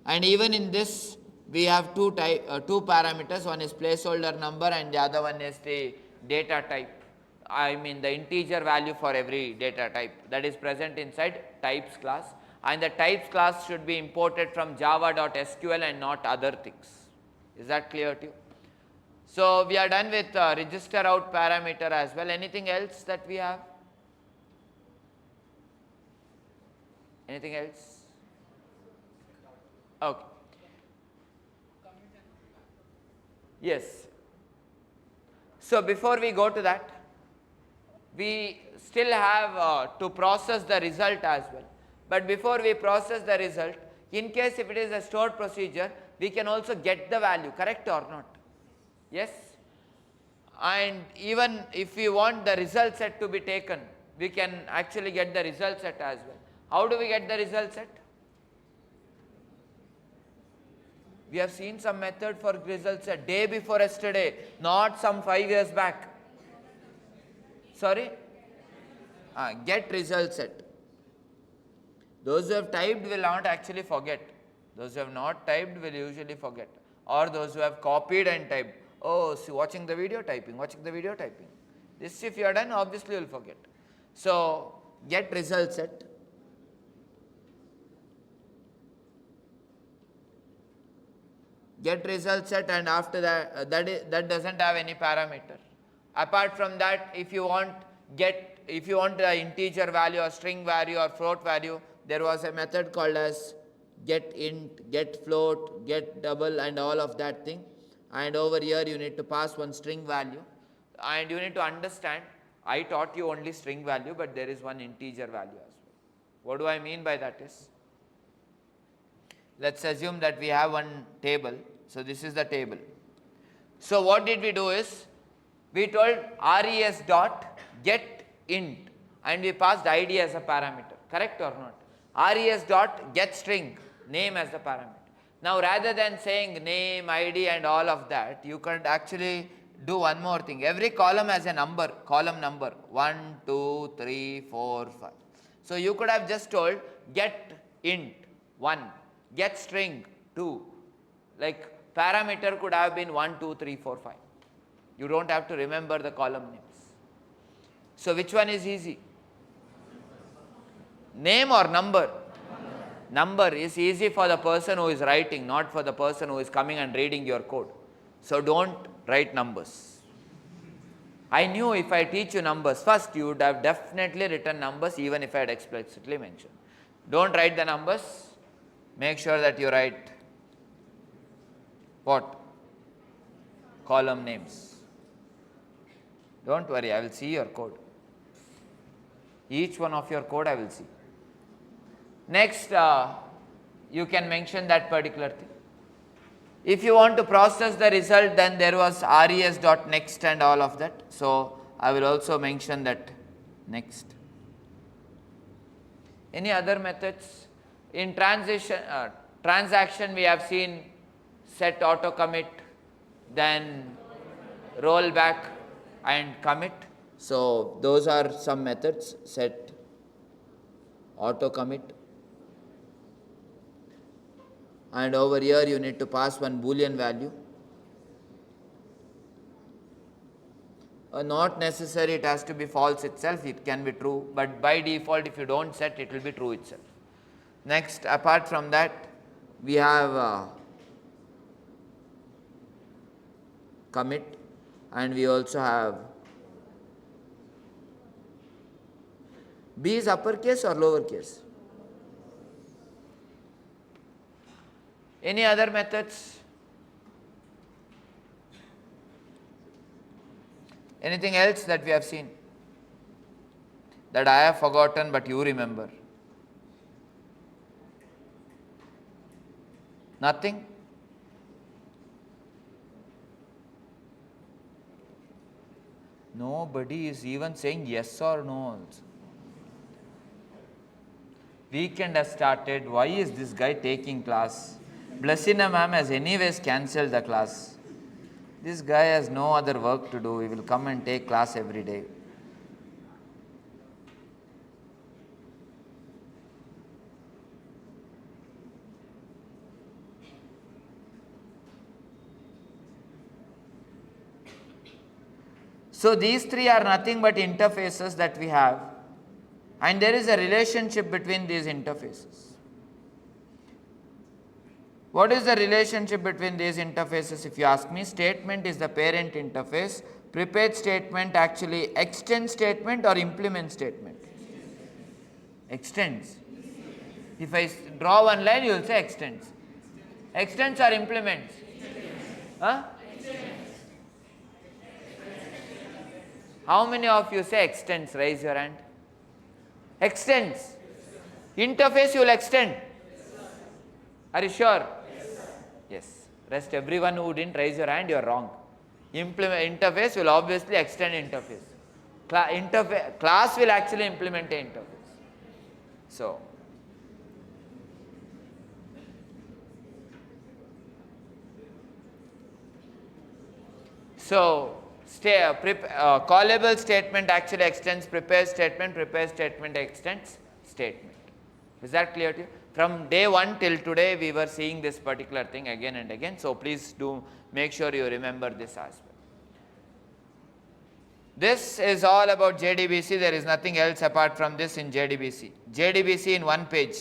And even in this, we have two parameters. One is placeholder number, and the other one is the data type. I mean the integer value for every data type that is present inside types class. And the types class should be imported from java.sql and not other things. Is that clear to you? So we are done with register out parameter as well. Anything else that we have? Anything else? Okay. Yes. So before we go to that, we still have to process the result as well. But before we process the result, in case if it is a stored procedure, we can also get the value, correct or not? Yes? And even if we want the result set to be taken, we can actually get the result set as well. How do we get the result set? We have seen some method for result set day before yesterday, not some 5 years back. Sorry? Get result set. Those who have typed will not actually forget. Those who have not typed will usually forget. Or those who have copied and typed. Oh, see, watching the video, typing, watching the video, typing. This if you are done, obviously you will forget. So, get result set. Get result set, and after that, that doesn't have any parameter. Apart from that, if you want the integer value or string value or float value, there was a method called as get int, get float, get double, and all of that thing. And over here you need to pass one string value, and you need to understand, I taught you only string value, but there is one integer value as well. What do I mean by that is, let's assume that we have one table. So this is the table. So what did we do is, we told res dot get int, and we passed id as a parameter, correct or not? Res dot get string, name as the parameter. Now rather than saying name, id and all of that, you can actually do one more thing. Every column has a number, column number 1, 2, 3, 4, 5. So you could have just told get int 1, get string 2. Like parameter could have been 1, 2, 3, 4, 5. You don't have to remember the column names. So which one is easy? Name or number? Number is easy for the person who is writing, not for the person who is coming and reading your code. So don't write numbers. I knew if I teach you numbers first, you would have definitely written numbers even if I had explicitly mentioned. Don't write the numbers. Make sure that you write what? Column names. Don't worry, I will see your code. Each one of your code I will see. Next, you can mention that particular thing. If you want to process the result, then there was res.next and all of that. So I will also mention that next. Any other methods? In transaction we have seen set auto commit, then roll back and commit. So those are some methods: set, auto commit, and over here you need to pass one boolean value. Not necessary it has to be false itself, it can be true, but by default if you don't set, it will be true itself. Next, apart from that, we have commit, and we also have B is uppercase or lowercase. Any other methods? Anything else that we have seen that I have forgotten but you remember? Nothing? Nobody is even saying yes or no also. Weekend has started. Why is this guy taking class? Blessina ma'am has anyways cancelled the class. This guy has no other work to do. He will come and take class every day. So these three are nothing but interfaces that we have, and there is a relationship between these interfaces. What is the relationship between these interfaces? If you ask me, statement is the parent interface. Prepared statement actually extends statement or implements statement? Extends. If I draw one line, you will say extends. Extends or implements? Huh? How many of you say extends? Raise your hand. Extends. Interface you will extend. Are you sure? Yes. Rest everyone who didn't raise your hand, you are wrong. Interface will obviously extend interface. Class will actually implement the interface. So callable statement actually extends prepared statement extends statement. Is that clear to you? From day 1 till today we were seeing this particular thing again and again, so please do make sure you remember this as well. This is all about JDBC, there is nothing else apart from this in JDBC. JDBC in one page,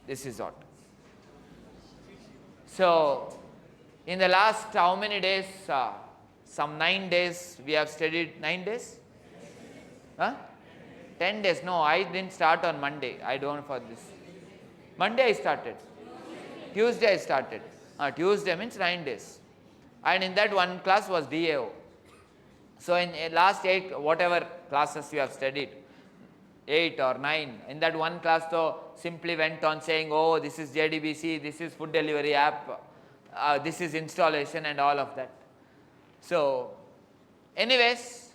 this is what. So in the last how many days? Some 9 days we have studied. 9 days? Huh? 10 days. No, I didn't start on Monday. I don't know for this. Monday I started. Tuesday I started. Tuesday means 9 days. And in that one class was DAO. So in last 8 whatever classes you have studied, 8 or 9, in that one class though simply went on saying, oh, this is JDBC, this is food delivery app, this is installation and all of that. So anyways,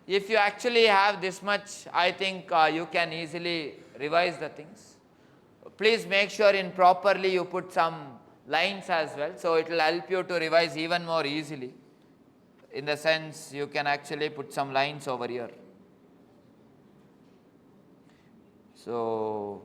if you actually have this much, I think you can easily revise the things. Please make sure in properly you put some lines as well, so it will help you to revise even more easily. In the sense you can actually put some lines over here. So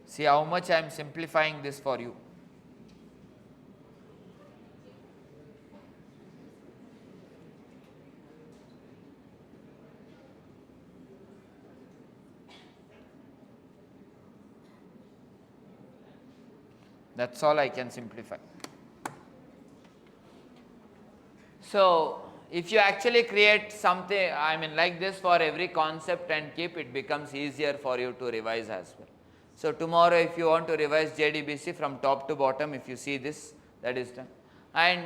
see how much I am simplifying this for you. That's all I can simplify. So if you actually create something, I mean like this for every concept and keep, it becomes easier for you to revise as well. So tomorrow if you want to revise JDBC from top to bottom, if you see this, that is done. And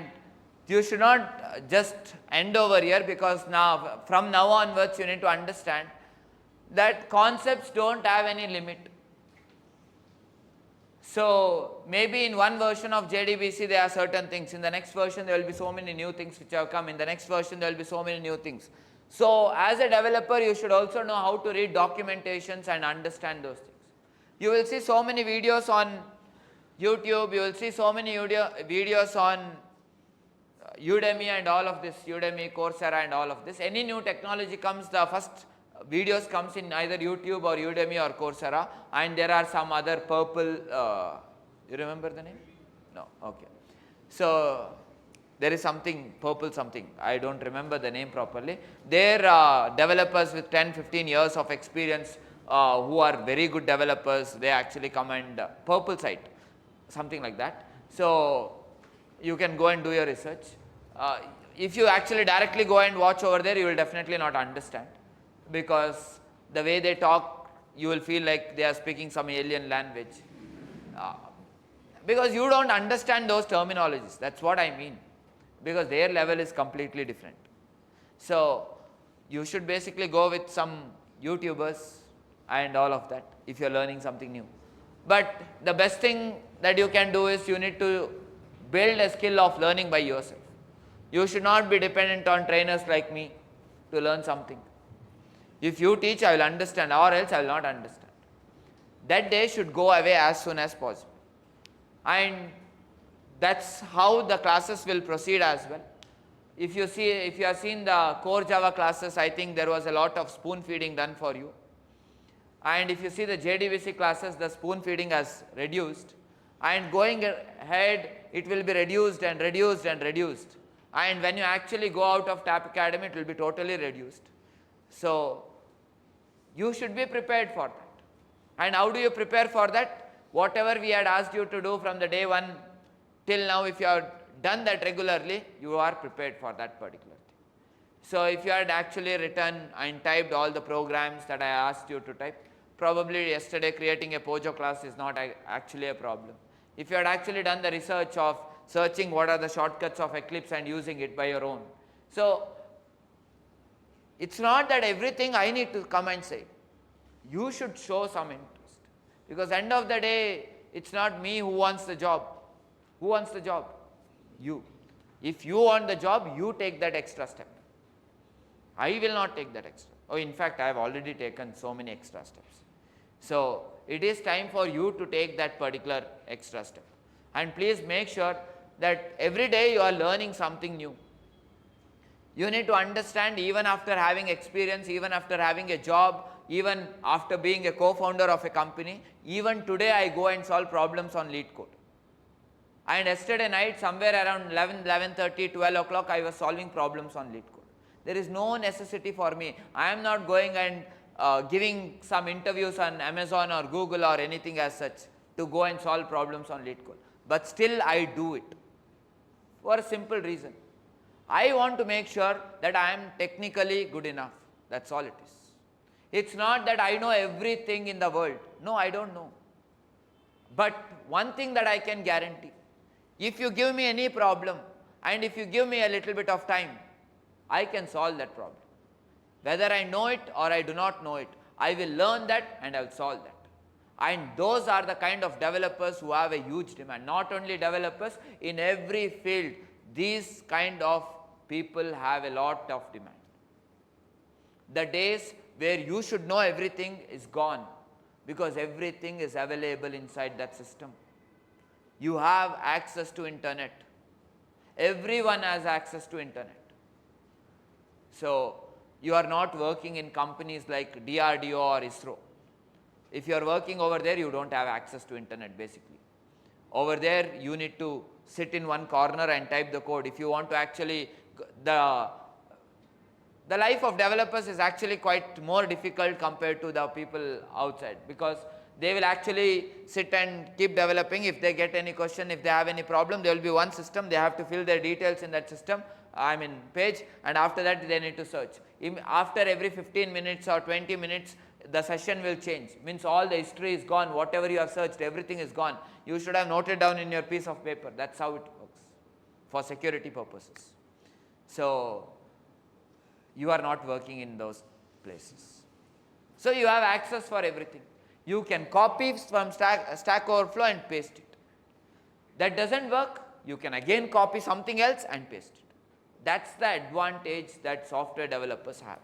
you should not just end over here, because now from now onwards you need to understand that concepts don't have any limit. So maybe in one version of JDBC there are certain things, in the next version there will be so many new things which have come, in the next version there will be so many new things. So as a developer you should also know how to read documentations and understand those things. You will see so many videos on YouTube, you will see so many videos on Udemy and all of this, Udemy, Coursera and all of this. Any new technology comes, the first videos comes in either YouTube or Udemy or Coursera, and there are some other purple, you remember the name? No, okay. So there is something, purple something, I don't remember the name properly. They are developers with 10-15 years of experience who are very good developers. They actually come and purple site, something like that. So you can go and do your research. If you actually directly go and watch over there, you will definitely not understand, because the way they talk, you will feel like they are speaking some alien language, because you don't understand those terminologies. That's what I mean, because their level is completely different. So you should basically go with some YouTubers and all of that if you are learning something new. But the best thing that you can do is you need to build a skill of learning by yourself. You should not be dependent on trainers like me to learn something. If you teach, I will understand, or else I will not understand. That day should go away as soon as possible. And that's how the classes will proceed as well. If you have seen the core Java classes, I think there was a lot of spoon feeding done for you. And if you see the JDBC classes, the spoon feeding has reduced. And going ahead, it will be reduced and reduced and reduced. And when you actually go out of TAP Academy, it will be totally reduced. So you should be prepared for that. And how do you prepare for that? Whatever we had asked you to do from the day one till now, if you have done that regularly, you are prepared for that particular thing. So if you had actually written and typed all the programs that I asked you to type, probably yesterday creating a Pojo class is not actually a problem. If you had actually done the research of searching what are the shortcuts of Eclipse and using it by your own. So it's not that everything I need to come and say. You should show some interest, because end of the day, it's not me who wants the job. Who wants the job? You. If you want the job, you take that extra step. I will not take that extra. Oh, in fact, I have already taken so many extra steps. So it is time for you to take that particular extra step. And please make sure that every day you are learning something new. You need to understand, even after having experience, even after having a job, even after being a co-founder of a company, even today I go and solve problems on LeetCode. And yesterday night, somewhere around 11:30, 12 o'clock, I was solving problems on LeetCode. There is no necessity for me. I am not going and giving some interviews on Amazon or Google or anything as such to go and solve problems on LeetCode. But still I do it for a simple reason. I want to make sure that I am technically good enough. That's all it is. It's not that I know everything in the world. No, I don't know. But one thing that I can guarantee, if you give me any problem and if you give me a little bit of time, I can solve that problem. Whether I know it or I do not know it, I will learn that and I will solve that. And those are the kind of developers who have a huge demand. Not only developers, in every field, these kind of people have a lot of demand. The days where you should know everything is gone, because everything is available inside that system. You have access to internet. Everyone has access to internet. So you are not working in companies like DRDO or ISRO. If you are working over there, you don't have access to internet basically. Over there, you need to sit in one corner and type the code. If you want to actually, the life of developers is actually quite more difficult compared to the people outside, because They will actually sit and keep developing. If they get any question, if they have any problem, there will be one system. They have to fill their details in that system, page, and after that they need to search. After every 15 minutes or 20 minutes, the session will change. Means all the history is gone, whatever you have searched, everything is gone. You should have noted down in your piece of paper. That's how it works for security purposes. So you are not working in those places. So you have access for everything. You can copy from Stack Overflow and paste it. That doesn't work, you can again copy something else and paste it. That's the advantage that software developers have.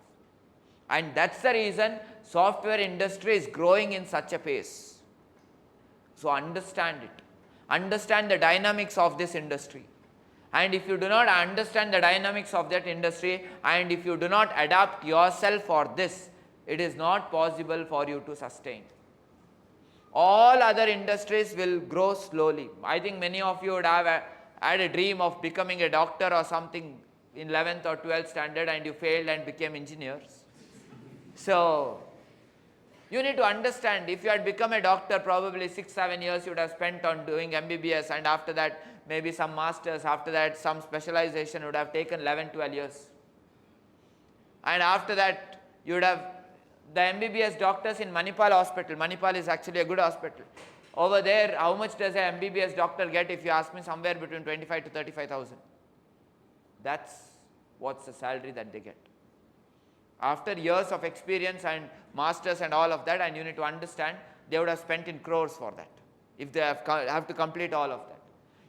And that's the reason software industry is growing in such a pace. So understand it. Understand the dynamics of this industry. And if you do not understand the dynamics of that industry, and if you do not adapt yourself for this, it is not possible for you to sustain. All other industries will grow slowly. I think many of you would have had a dream of becoming a doctor or something in 11th or 12th standard, and you failed and became engineers. So you need to understand, if you had become a doctor, probably 6-7 years you would have spent on doing MBBS, and after that maybe some masters, after that some specialization would have taken 11-12 years. And after that you would have the MBBS doctors in Manipal hospital. Manipal is actually a good hospital. Over there, how much does an MBBS doctor get? If you ask me, somewhere between 25 to 35,000. That's what's the salary that they get. After years of experience and masters and all of that, and you need to understand, they would have spent in crores for that, if they have to complete all of that.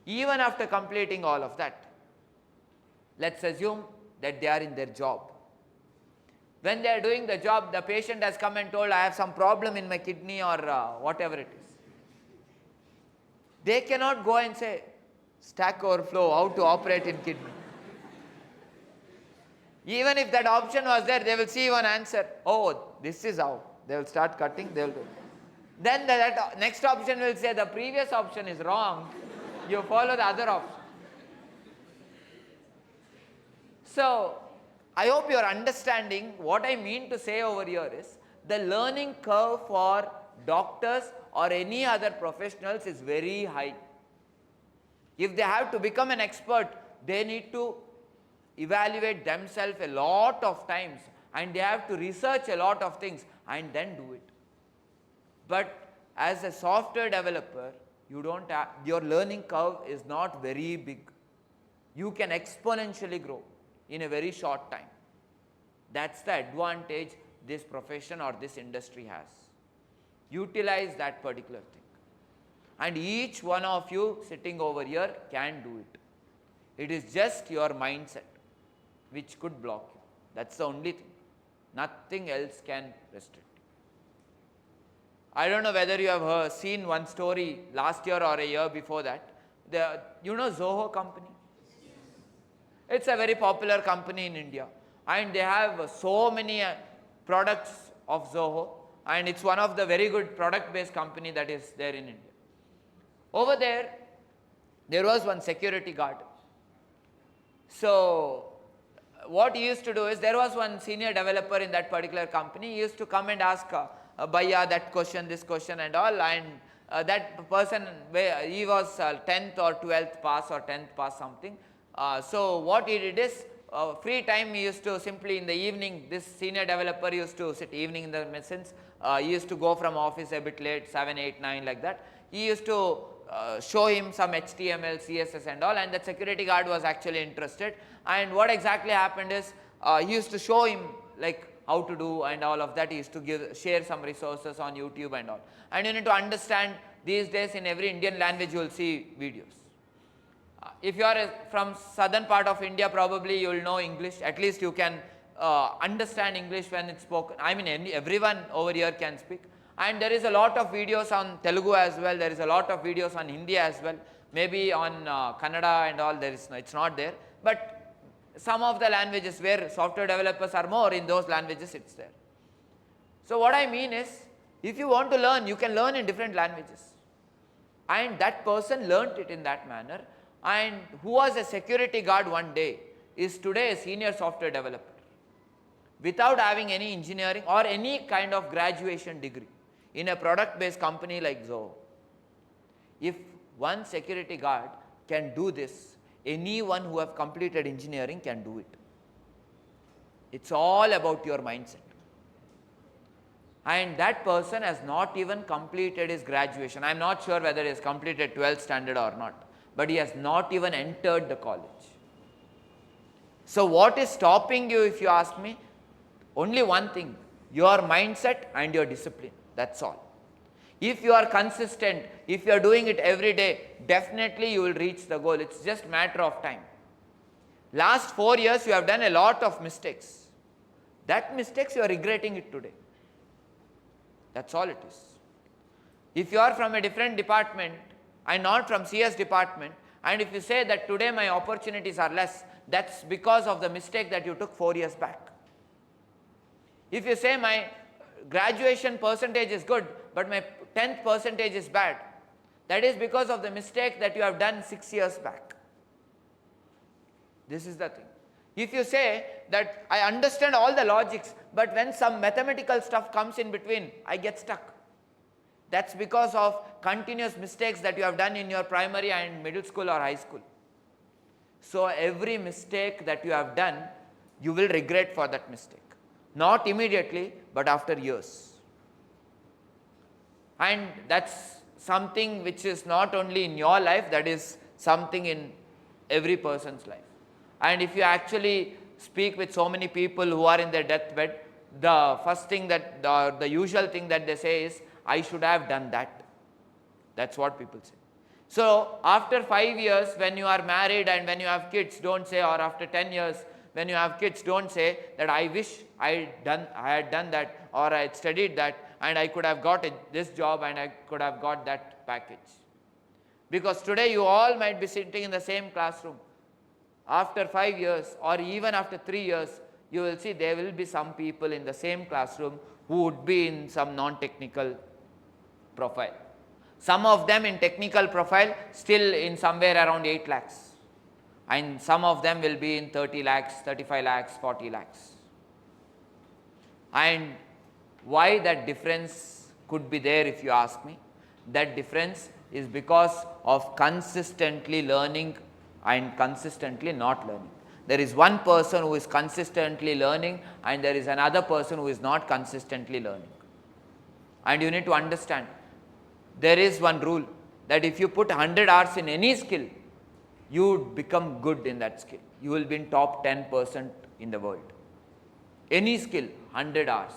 Even after completing all of that, let's assume that they are in their job. When they are doing the job, the patient has come and told, I have some problem in my kidney or whatever it is. They cannot go and say, Stack Overflow, how to operate in kidney. Even if that option was there, they will see one answer. Oh, this is how. They will start cutting, they will do. Then that next option will say, the previous option is wrong. You follow the other option. So, I hope you are understanding what I mean to say over here is, the learning curve for doctors or any other professionals is very high. If they have to become an expert, they need to evaluate themselves a lot of times, and they have to research a lot of things and then do it. But as a software developer, you don't have, your learning curve is not very big. You can exponentially grow in a very short time. That's the advantage this profession or this industry has. Utilize that particular thing. And each one of you sitting over here can do it. It is just your mindset which could block you. That's the only thing. Nothing else can restrict you. I don't know whether you have seen one story last year or a year before that. You know Zoho company? It's a very popular company in India, and they have so many products of Zoho, and it's one of the very good product-based company that is there in India. Over there, there was one security guard. So what he used to do is, there was one senior developer in that particular company. He used to come and ask Bhaiya that question, this question and all, and that person, he was 10th or 12th pass or 10th pass something. So what he did is, free time he used to simply in the evening, this senior developer used to sit evening in the sense, he used to go from office a bit late, 7, 8, 9 like that. He used to show him some HTML, CSS and all, and the security guard was actually interested. And what exactly happened is, he used to show him like how to do and all of that. He used to share some resources on YouTube and all. And you need to understand, these days in every Indian language you will see videos. If you are from southern part of India, probably you will know English. At least you can understand English when it's spoken. I mean, everyone over here can speak. And there is a lot of videos on Telugu as well. There is a lot of videos on Hindi as well. Maybe on Kannada and all, it's not there. But some of the languages where software developers are more, in those languages it's there. So what I mean is, if you want to learn, you can learn in different languages. And that person learnt it in that manner. And who was a security guard one day is today a senior software developer, without having any engineering or any kind of graduation degree. In a product based company like Zoho, if one security guard can do this, anyone who have completed engineering can do it. It's all about your mindset. And that person has not even completed his graduation. I am not sure whether he has completed 12th standard or not, but he has not even entered the college. So what is stopping you, if you ask me? Only one thing, your mindset and your discipline. That's all. If you are consistent, if you are doing it every day, definitely you will reach the goal. It's just matter of time. Last 4 years you have done a lot of mistakes. That mistakes you are regretting it today. That's all it is. If you are from a different department and not from CS department, and if you say that today my opportunities are less, that's because of the mistake that you took 4 years back. If you say my graduation percentage is good, but my 10th percentage is bad, that is because of the mistake that you have done 6 years back. This is the thing. If you say that I understand all the logics, but when some mathematical stuff comes in between, I get stuck. That's because of continuous mistakes that you have done in your primary and middle school or high school. So every mistake that you have done, you will regret for that mistake. Not immediately, but after years. And that's something which is not only in your life, that is something in every person's life. And if you actually speak with so many people who are in their deathbed, the first thing that, the usual thing that they say is, I should have done that. That's what people say. So after 5 years, when you are married and when you have kids, don't say, or after 10 years, when you have kids, don't say that I wish I had done that, or I had studied that, and I could have got this job and I could have got that package. Because today you all might be sitting in the same classroom. After 5 years or even after 3 years, you will see there will be some people in the same classroom who would be in some non-technical profile. Some of them in technical profile still in somewhere around 8 lakhs. And some of them will be in 30 lakhs, 35 lakhs, 40 lakhs. And why that difference could be there, if you ask me? That difference is because of consistently learning and consistently not learning. There is one person who is consistently learning and there is another person who is not consistently learning. And you need to understand, there is one rule that if you put 100 hours in any skill, you would become good in that skill. You will be in top 10% in the world. Any skill, 100 hours.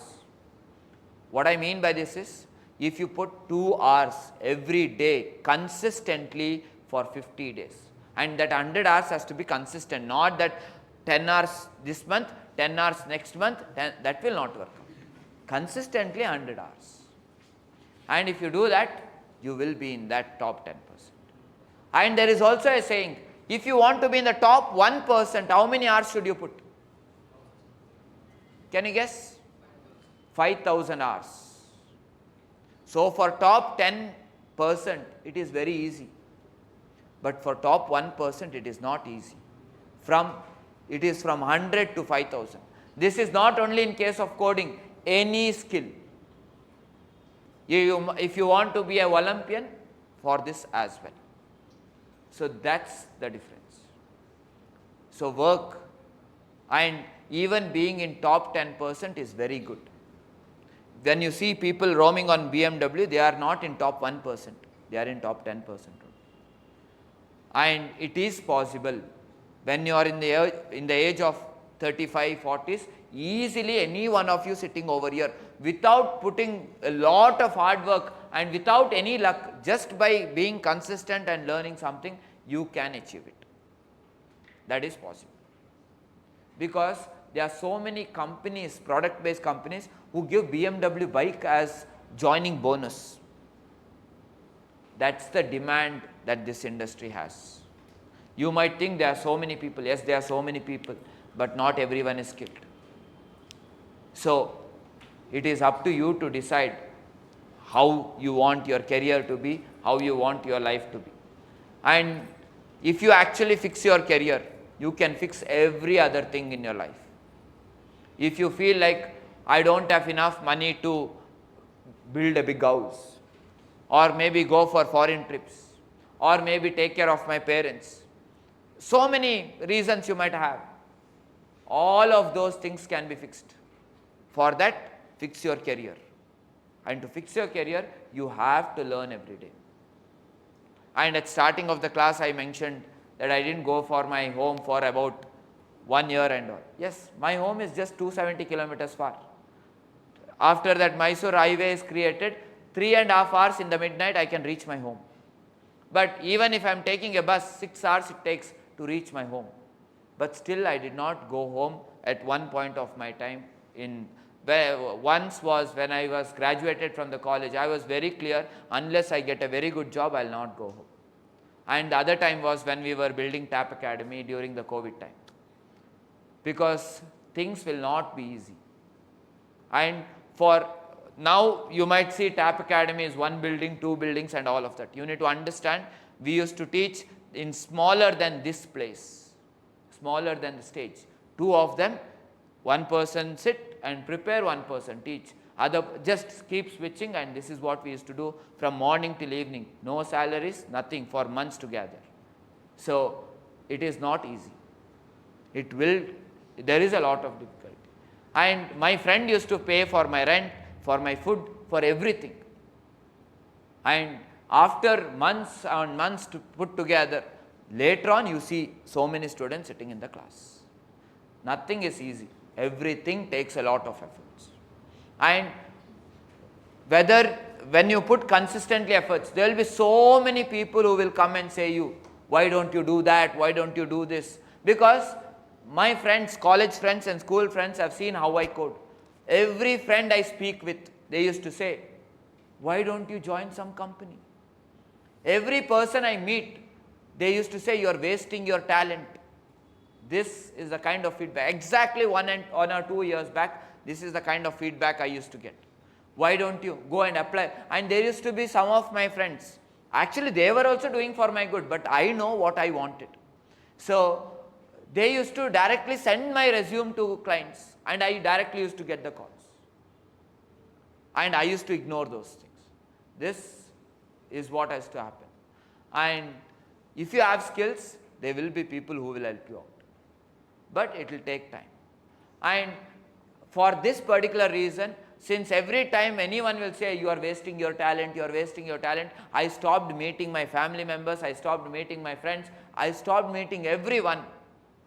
What I mean by this is, if you put 2 hours every day consistently for 50 days, and that 100 hours has to be consistent, not that 10 hours this month, 10 hours next month, that will not work out. Consistently 100 hours. And if you do that, you will be in that top 10%. And there is also a saying, if you want to be in the top 1%, how many hours should you put? Can you guess? 5,000 hours. So for top 10%, it is very easy. But for top 1%, it is not easy. It is from 100 to 5,000. This is not only in case of coding, any skill. If you want to be an Olympian, for this as well. So that's the difference. So work, and even being in top 10% is very good. When you see people roaming on BMW, they are not in top 1%, they are in top 10%. And it is possible when you are in the age of 35, 40s, easily any one of you sitting over here, without putting a lot of hard work and without any luck, just by being consistent and learning something, you can achieve it. That is possible. Because there are so many companies, product based companies, who give BMW bike as joining bonus. That's the demand that this industry has. You might think there are so many people. Yes, there are so many people, but not everyone is skilled. So it is up to you to decide how you want your career to be, how you want your life to be. And if you actually fix your career, you can fix every other thing in your life. If you feel like I don't have enough money to build a big house, or maybe go for foreign trips, or maybe take care of my parents. So many reasons you might have. All of those things can be fixed. For that, fix your career. And to fix your career, you have to learn every day. And at starting of the class, I mentioned that I didn't go for my home for about 1 year and all. Yes, my home is just 270 kilometers far. After that Mysore highway is created, 3.5 hours in the midnight I can reach my home. But even if I am taking a bus, 6 hours it takes to reach my home. But still I did not go home at one point of my time. Once was when I was graduated from the college. I was very clear, unless I get a very good job, I will not go home. And the other time was when we were building TAP Academy during the COVID time. Because things will not be easy. And for now, you might see TAP Academy is 1 building, 2 buildings and all of that. You need to understand, we used to teach in smaller than this place, smaller than the stage. 2 of them, 1 person sit and prepare, 1 person teach. Other just keep switching, and this is what we used to do from morning till evening. No salaries, nothing for months together. So it is not easy. There is a lot of difficulty. And my friend used to pay for my rent, for my food, for everything. And after months and months to put together, later on you see so many students sitting in the class. Nothing is easy. Everything takes a lot of efforts. And when you put consistently efforts, there will be so many people who will come and say you, why don't you do that, why don't you do this? Because my friends, college friends and school friends have seen how I code. Every friend I speak with, they used to say, why don't you join some company? Every person I meet, they used to say, you are wasting your talent. This is the kind of feedback. Exactly 1 or 2 years back, this is the kind of feedback I used to get. Why don't you go and apply? And there used to be some of my friends. Actually, they were also doing for my good, but I know what I wanted. So they used to directly send my resume to clients, and I directly used to get the calls. And I used to ignore those things. This is what has to happen. And if you have skills, there will be people who will help you out. But it will take time. And for this particular reason, since every time anyone will say you are wasting your talent, you are wasting your talent, I stopped meeting my family members, I stopped meeting my friends, I stopped meeting everyone.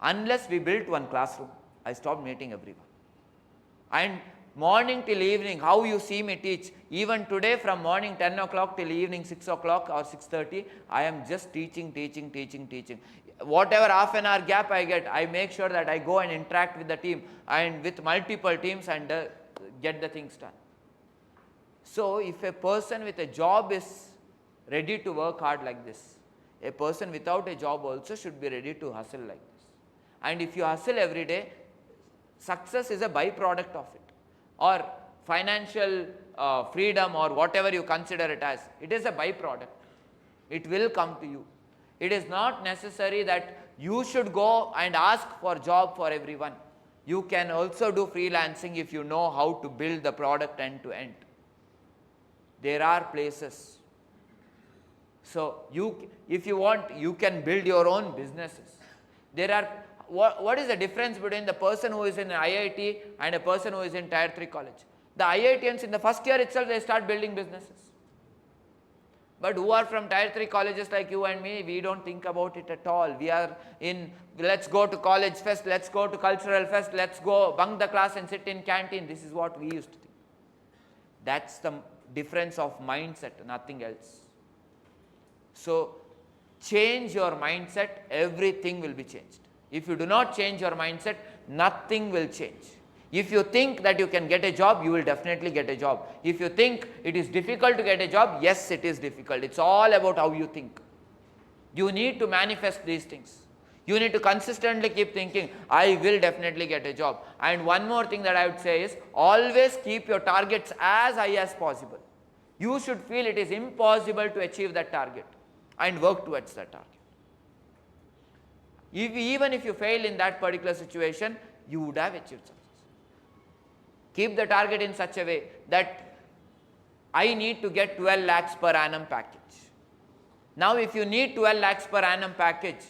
Unless we built one classroom, I stopped meeting everyone. And morning till evening, how you see me teach, even today from morning 10 o'clock till evening 6 o'clock or 6:30, I am just teaching. Whatever half an hour gap I get, I make sure that I go and interact with the team and with multiple teams and get the things done. So if a person with a job is ready to work hard like this, a person without a job also should be ready to hustle like this. And if you hustle every day, success is a byproduct of it, or financial freedom, or whatever you consider it as, it is a byproduct. It will come to you. It is not necessary that you should go and ask for job for everyone. You can also do freelancing if you know how to build the product end to end. There are places. So if you want, you can build your own businesses. What is the difference between the person who is in an IIT and a person who is in Tier 3 college? The IITians in the first year itself, they start building businesses. But who are from Tier 3 colleges like you and me, we don't think about it at all. We are in, let's go to college fest, let's go to cultural fest, let's go bunk the class and sit in canteen. This is what we used to think. That's the difference of mindset, nothing else. So change your mindset, everything will be changed. If you do not change your mindset, nothing will change. If you think that you can get a job, you will definitely get a job. If you think it is difficult to get a job, yes, it is difficult. It's all about how you think. You need to manifest these things. You need to consistently keep thinking, I will definitely get a job. And one more thing that I would say is, always keep your targets as high as possible. You should feel it is impossible to achieve that target and work towards that target. Even if you fail in that particular situation, you would have achieved success. Keep the target in such a way that I need to get 12 lakhs per annum package. Now if you need 12 lakhs per annum package,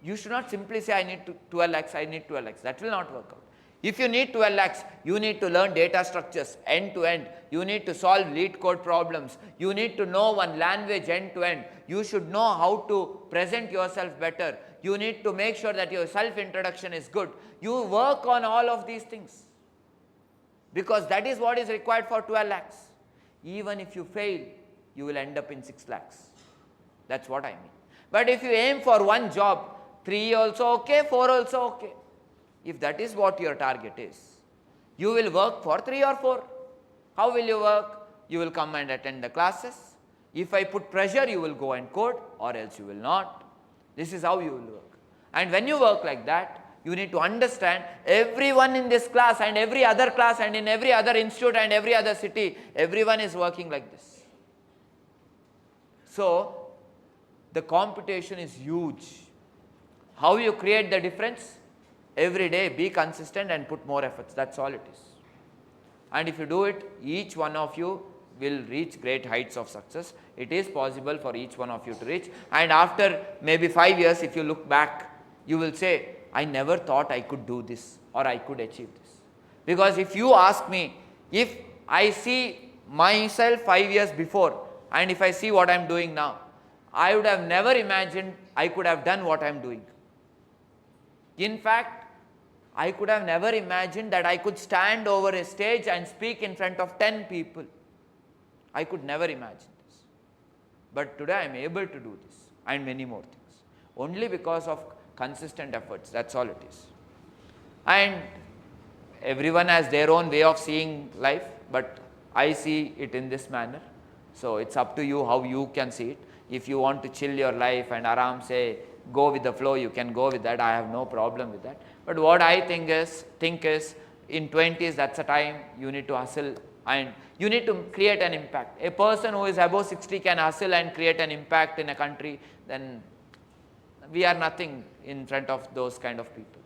you should not simply say I need 12 lakhs, I need 12 lakhs. That will not work out. If you need 12 lakhs, you need to learn data structures end to end. You need to solve lead code problems. You need to know one language end to end. You should know how to present yourself better. You need to make sure that your self-introduction is good. You work on all of these things, because that is what is required for 12 lakhs. Even if you fail, you will end up in 6 lakhs. That's what I mean. But if you aim for one job, 3 also okay, 4 also okay. If that is what your target is, you will work for 3 or 4. How will you work? You will come and attend the classes. If I put pressure, you will go and code, or else you will not. This is how you will work. And when you work like that, you need to understand everyone in this class and every other class and in every other institute and every other city, everyone is working like this. So, the competition is huge. How you create the difference? Every day be consistent and put more efforts. That's all it is. And if you do it, each one of you will reach great heights of success. It is possible for each one of you to reach. And after maybe 5 years, if you look back, you will say, I never thought I could do this or I could achieve this. Because if you ask me, if I see myself 5 years before and if I see what I am doing now, I would have never imagined I could have done what I am doing. In fact, I could have never imagined that I could stand over a stage and speak in front of 10 people. I could never imagine this. But today I am able to do this and many more things. Only because of consistent efforts. That's all it is. And everyone has their own way of seeing life, but I see it in this manner. So it's up to you how you can see it. If you want to chill your life and aram say, go with the flow, you can go with that. I have no problem with that. But what I think is in 20s, that's a time you need to hustle and you need to create an impact. A person who is above 60 can hustle and create an impact in a country, then we are nothing in front of those kind of people.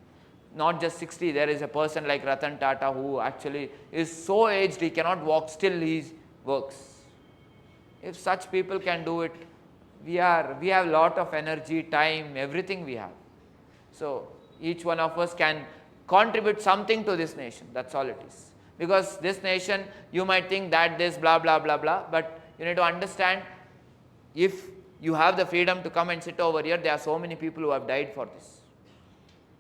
Not just 60, there is a person like Ratan Tata who actually is so aged, he cannot walk, still he works. If such people can do it, we have a lot of energy, time, everything we have. So each one of us can contribute something to this nation. That's all it is. Because this nation, you might think that this blah blah blah blah, but you need to understand, if you have the freedom to come and sit over here, there are so many people who have died for this.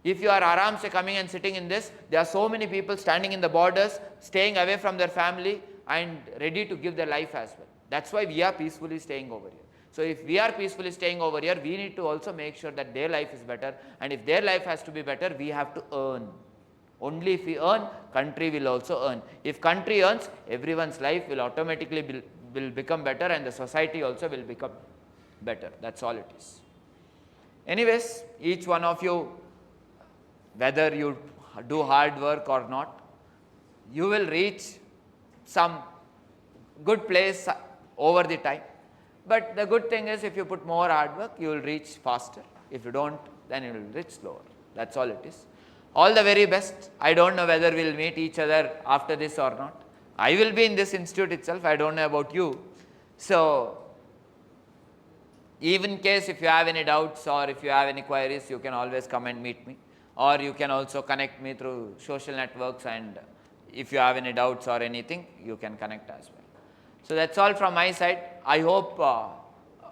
If you are aram se coming and sitting in this, there are so many people standing in the borders, staying away from their family and ready to give their life as well. That's why we are peacefully staying over here. So if we are peacefully staying over here, we need to also make sure that their life is better, and if their life has to be better, we have to earn. Only if we earn, country will also earn. If country earns, everyone's life will automatically will become better, and the society also will become better. That's all it is. Anyways, each one of you, whether you do hard work or not, you will reach some good place over the time. But the good thing is, if you put more hard work, you will reach faster. If you don't, then you will reach slower. That's all it is. All the very best. I don't know whether we will meet each other after this or not. I will be in this institute itself. I don't know about you. So, even in case if you have any doubts or if you have any queries, you can always come and meet me. Or you can also connect me through social networks, and if you have any doubts or anything, you can connect as well. So that's all from my side. I hope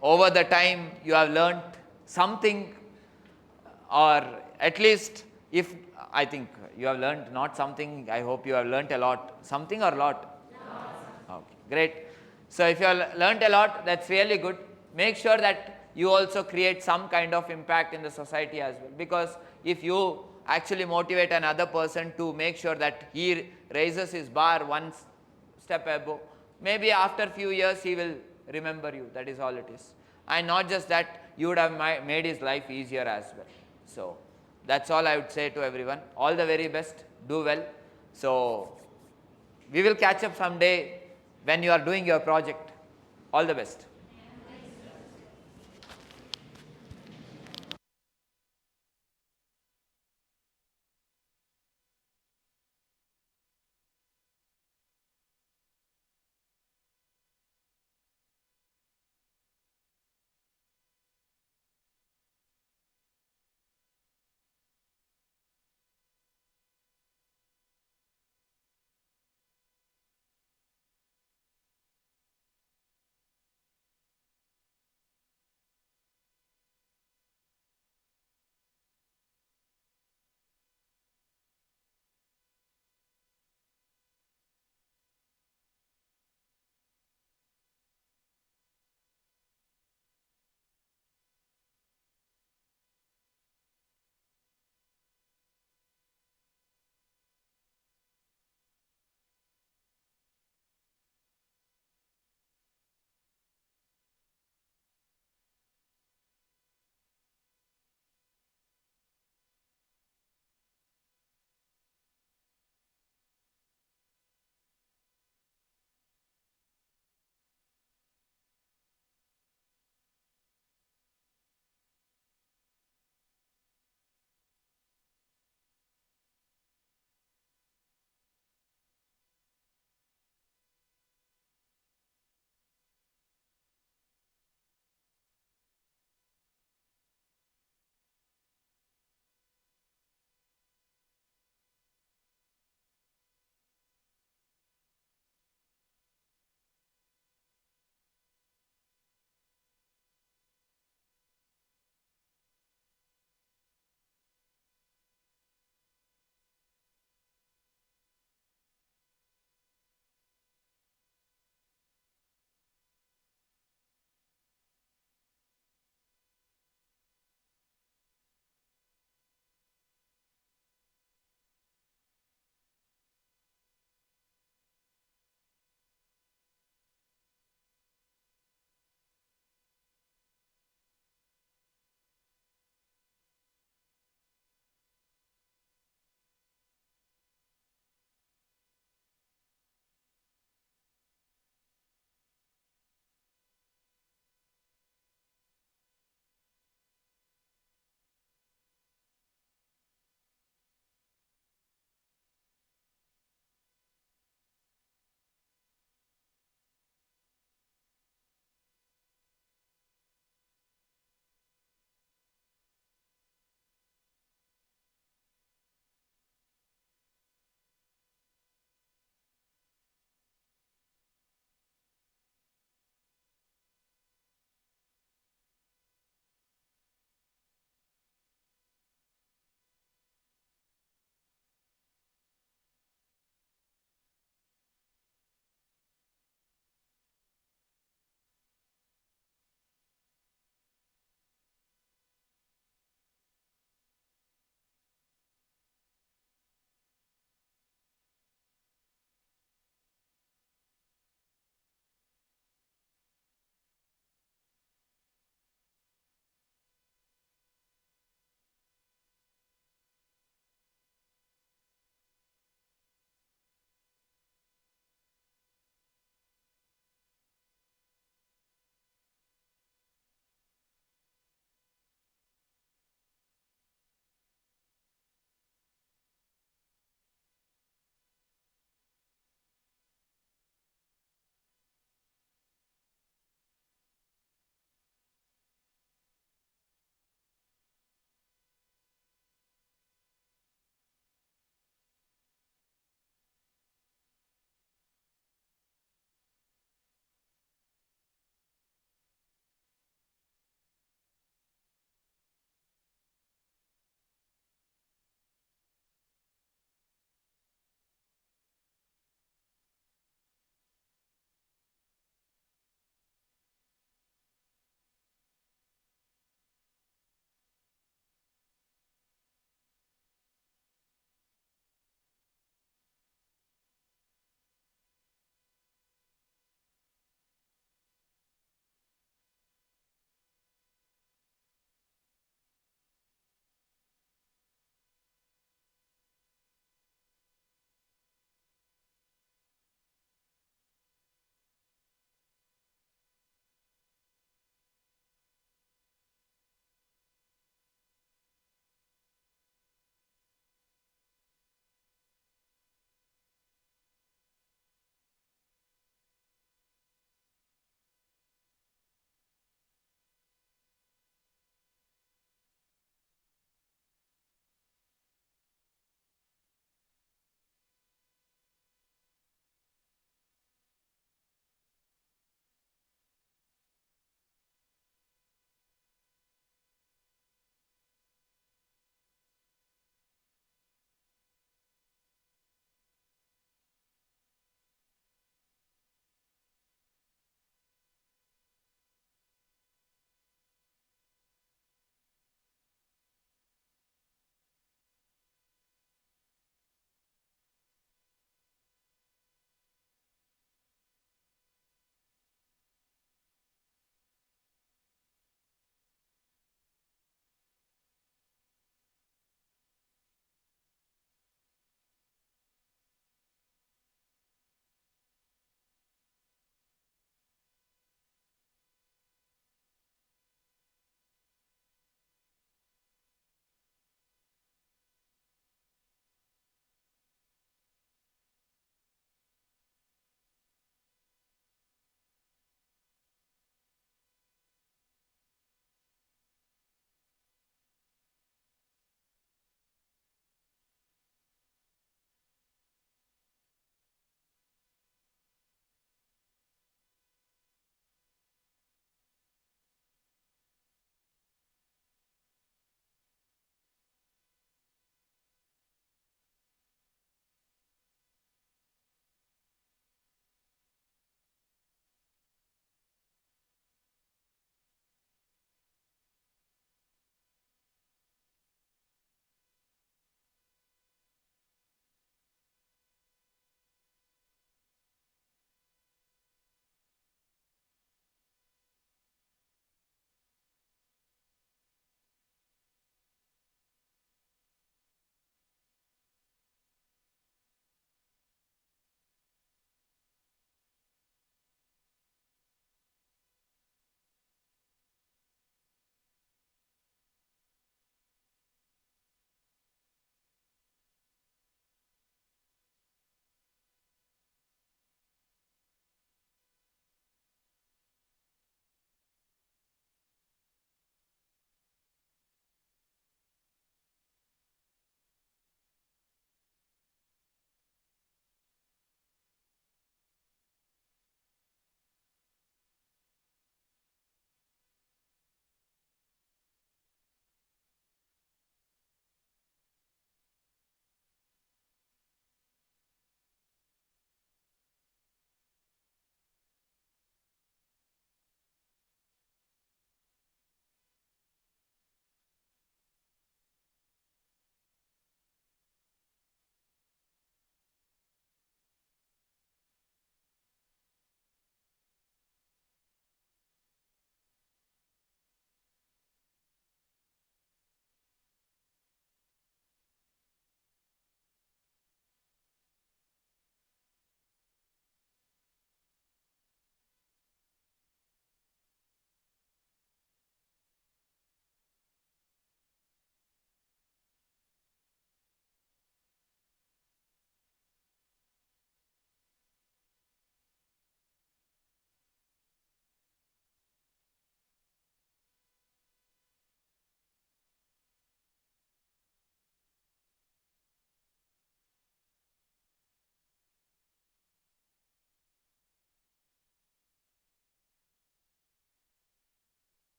over the time you have learnt something, or at least if I think you have learnt not something, I hope you have learnt a lot. Something or lot? No. Okay, great. So if you have learnt a lot, that's really good. Make sure that you also create some kind of impact in the society as well, because if you actually motivate another person to make sure that he raises his bar one step above, maybe after few years he will remember you. That is all it is. And not just that, you would have made his life easier as well. So that's all I would say to everyone. All the very best. Do well. So we will catch up someday when you are doing your project. All the best.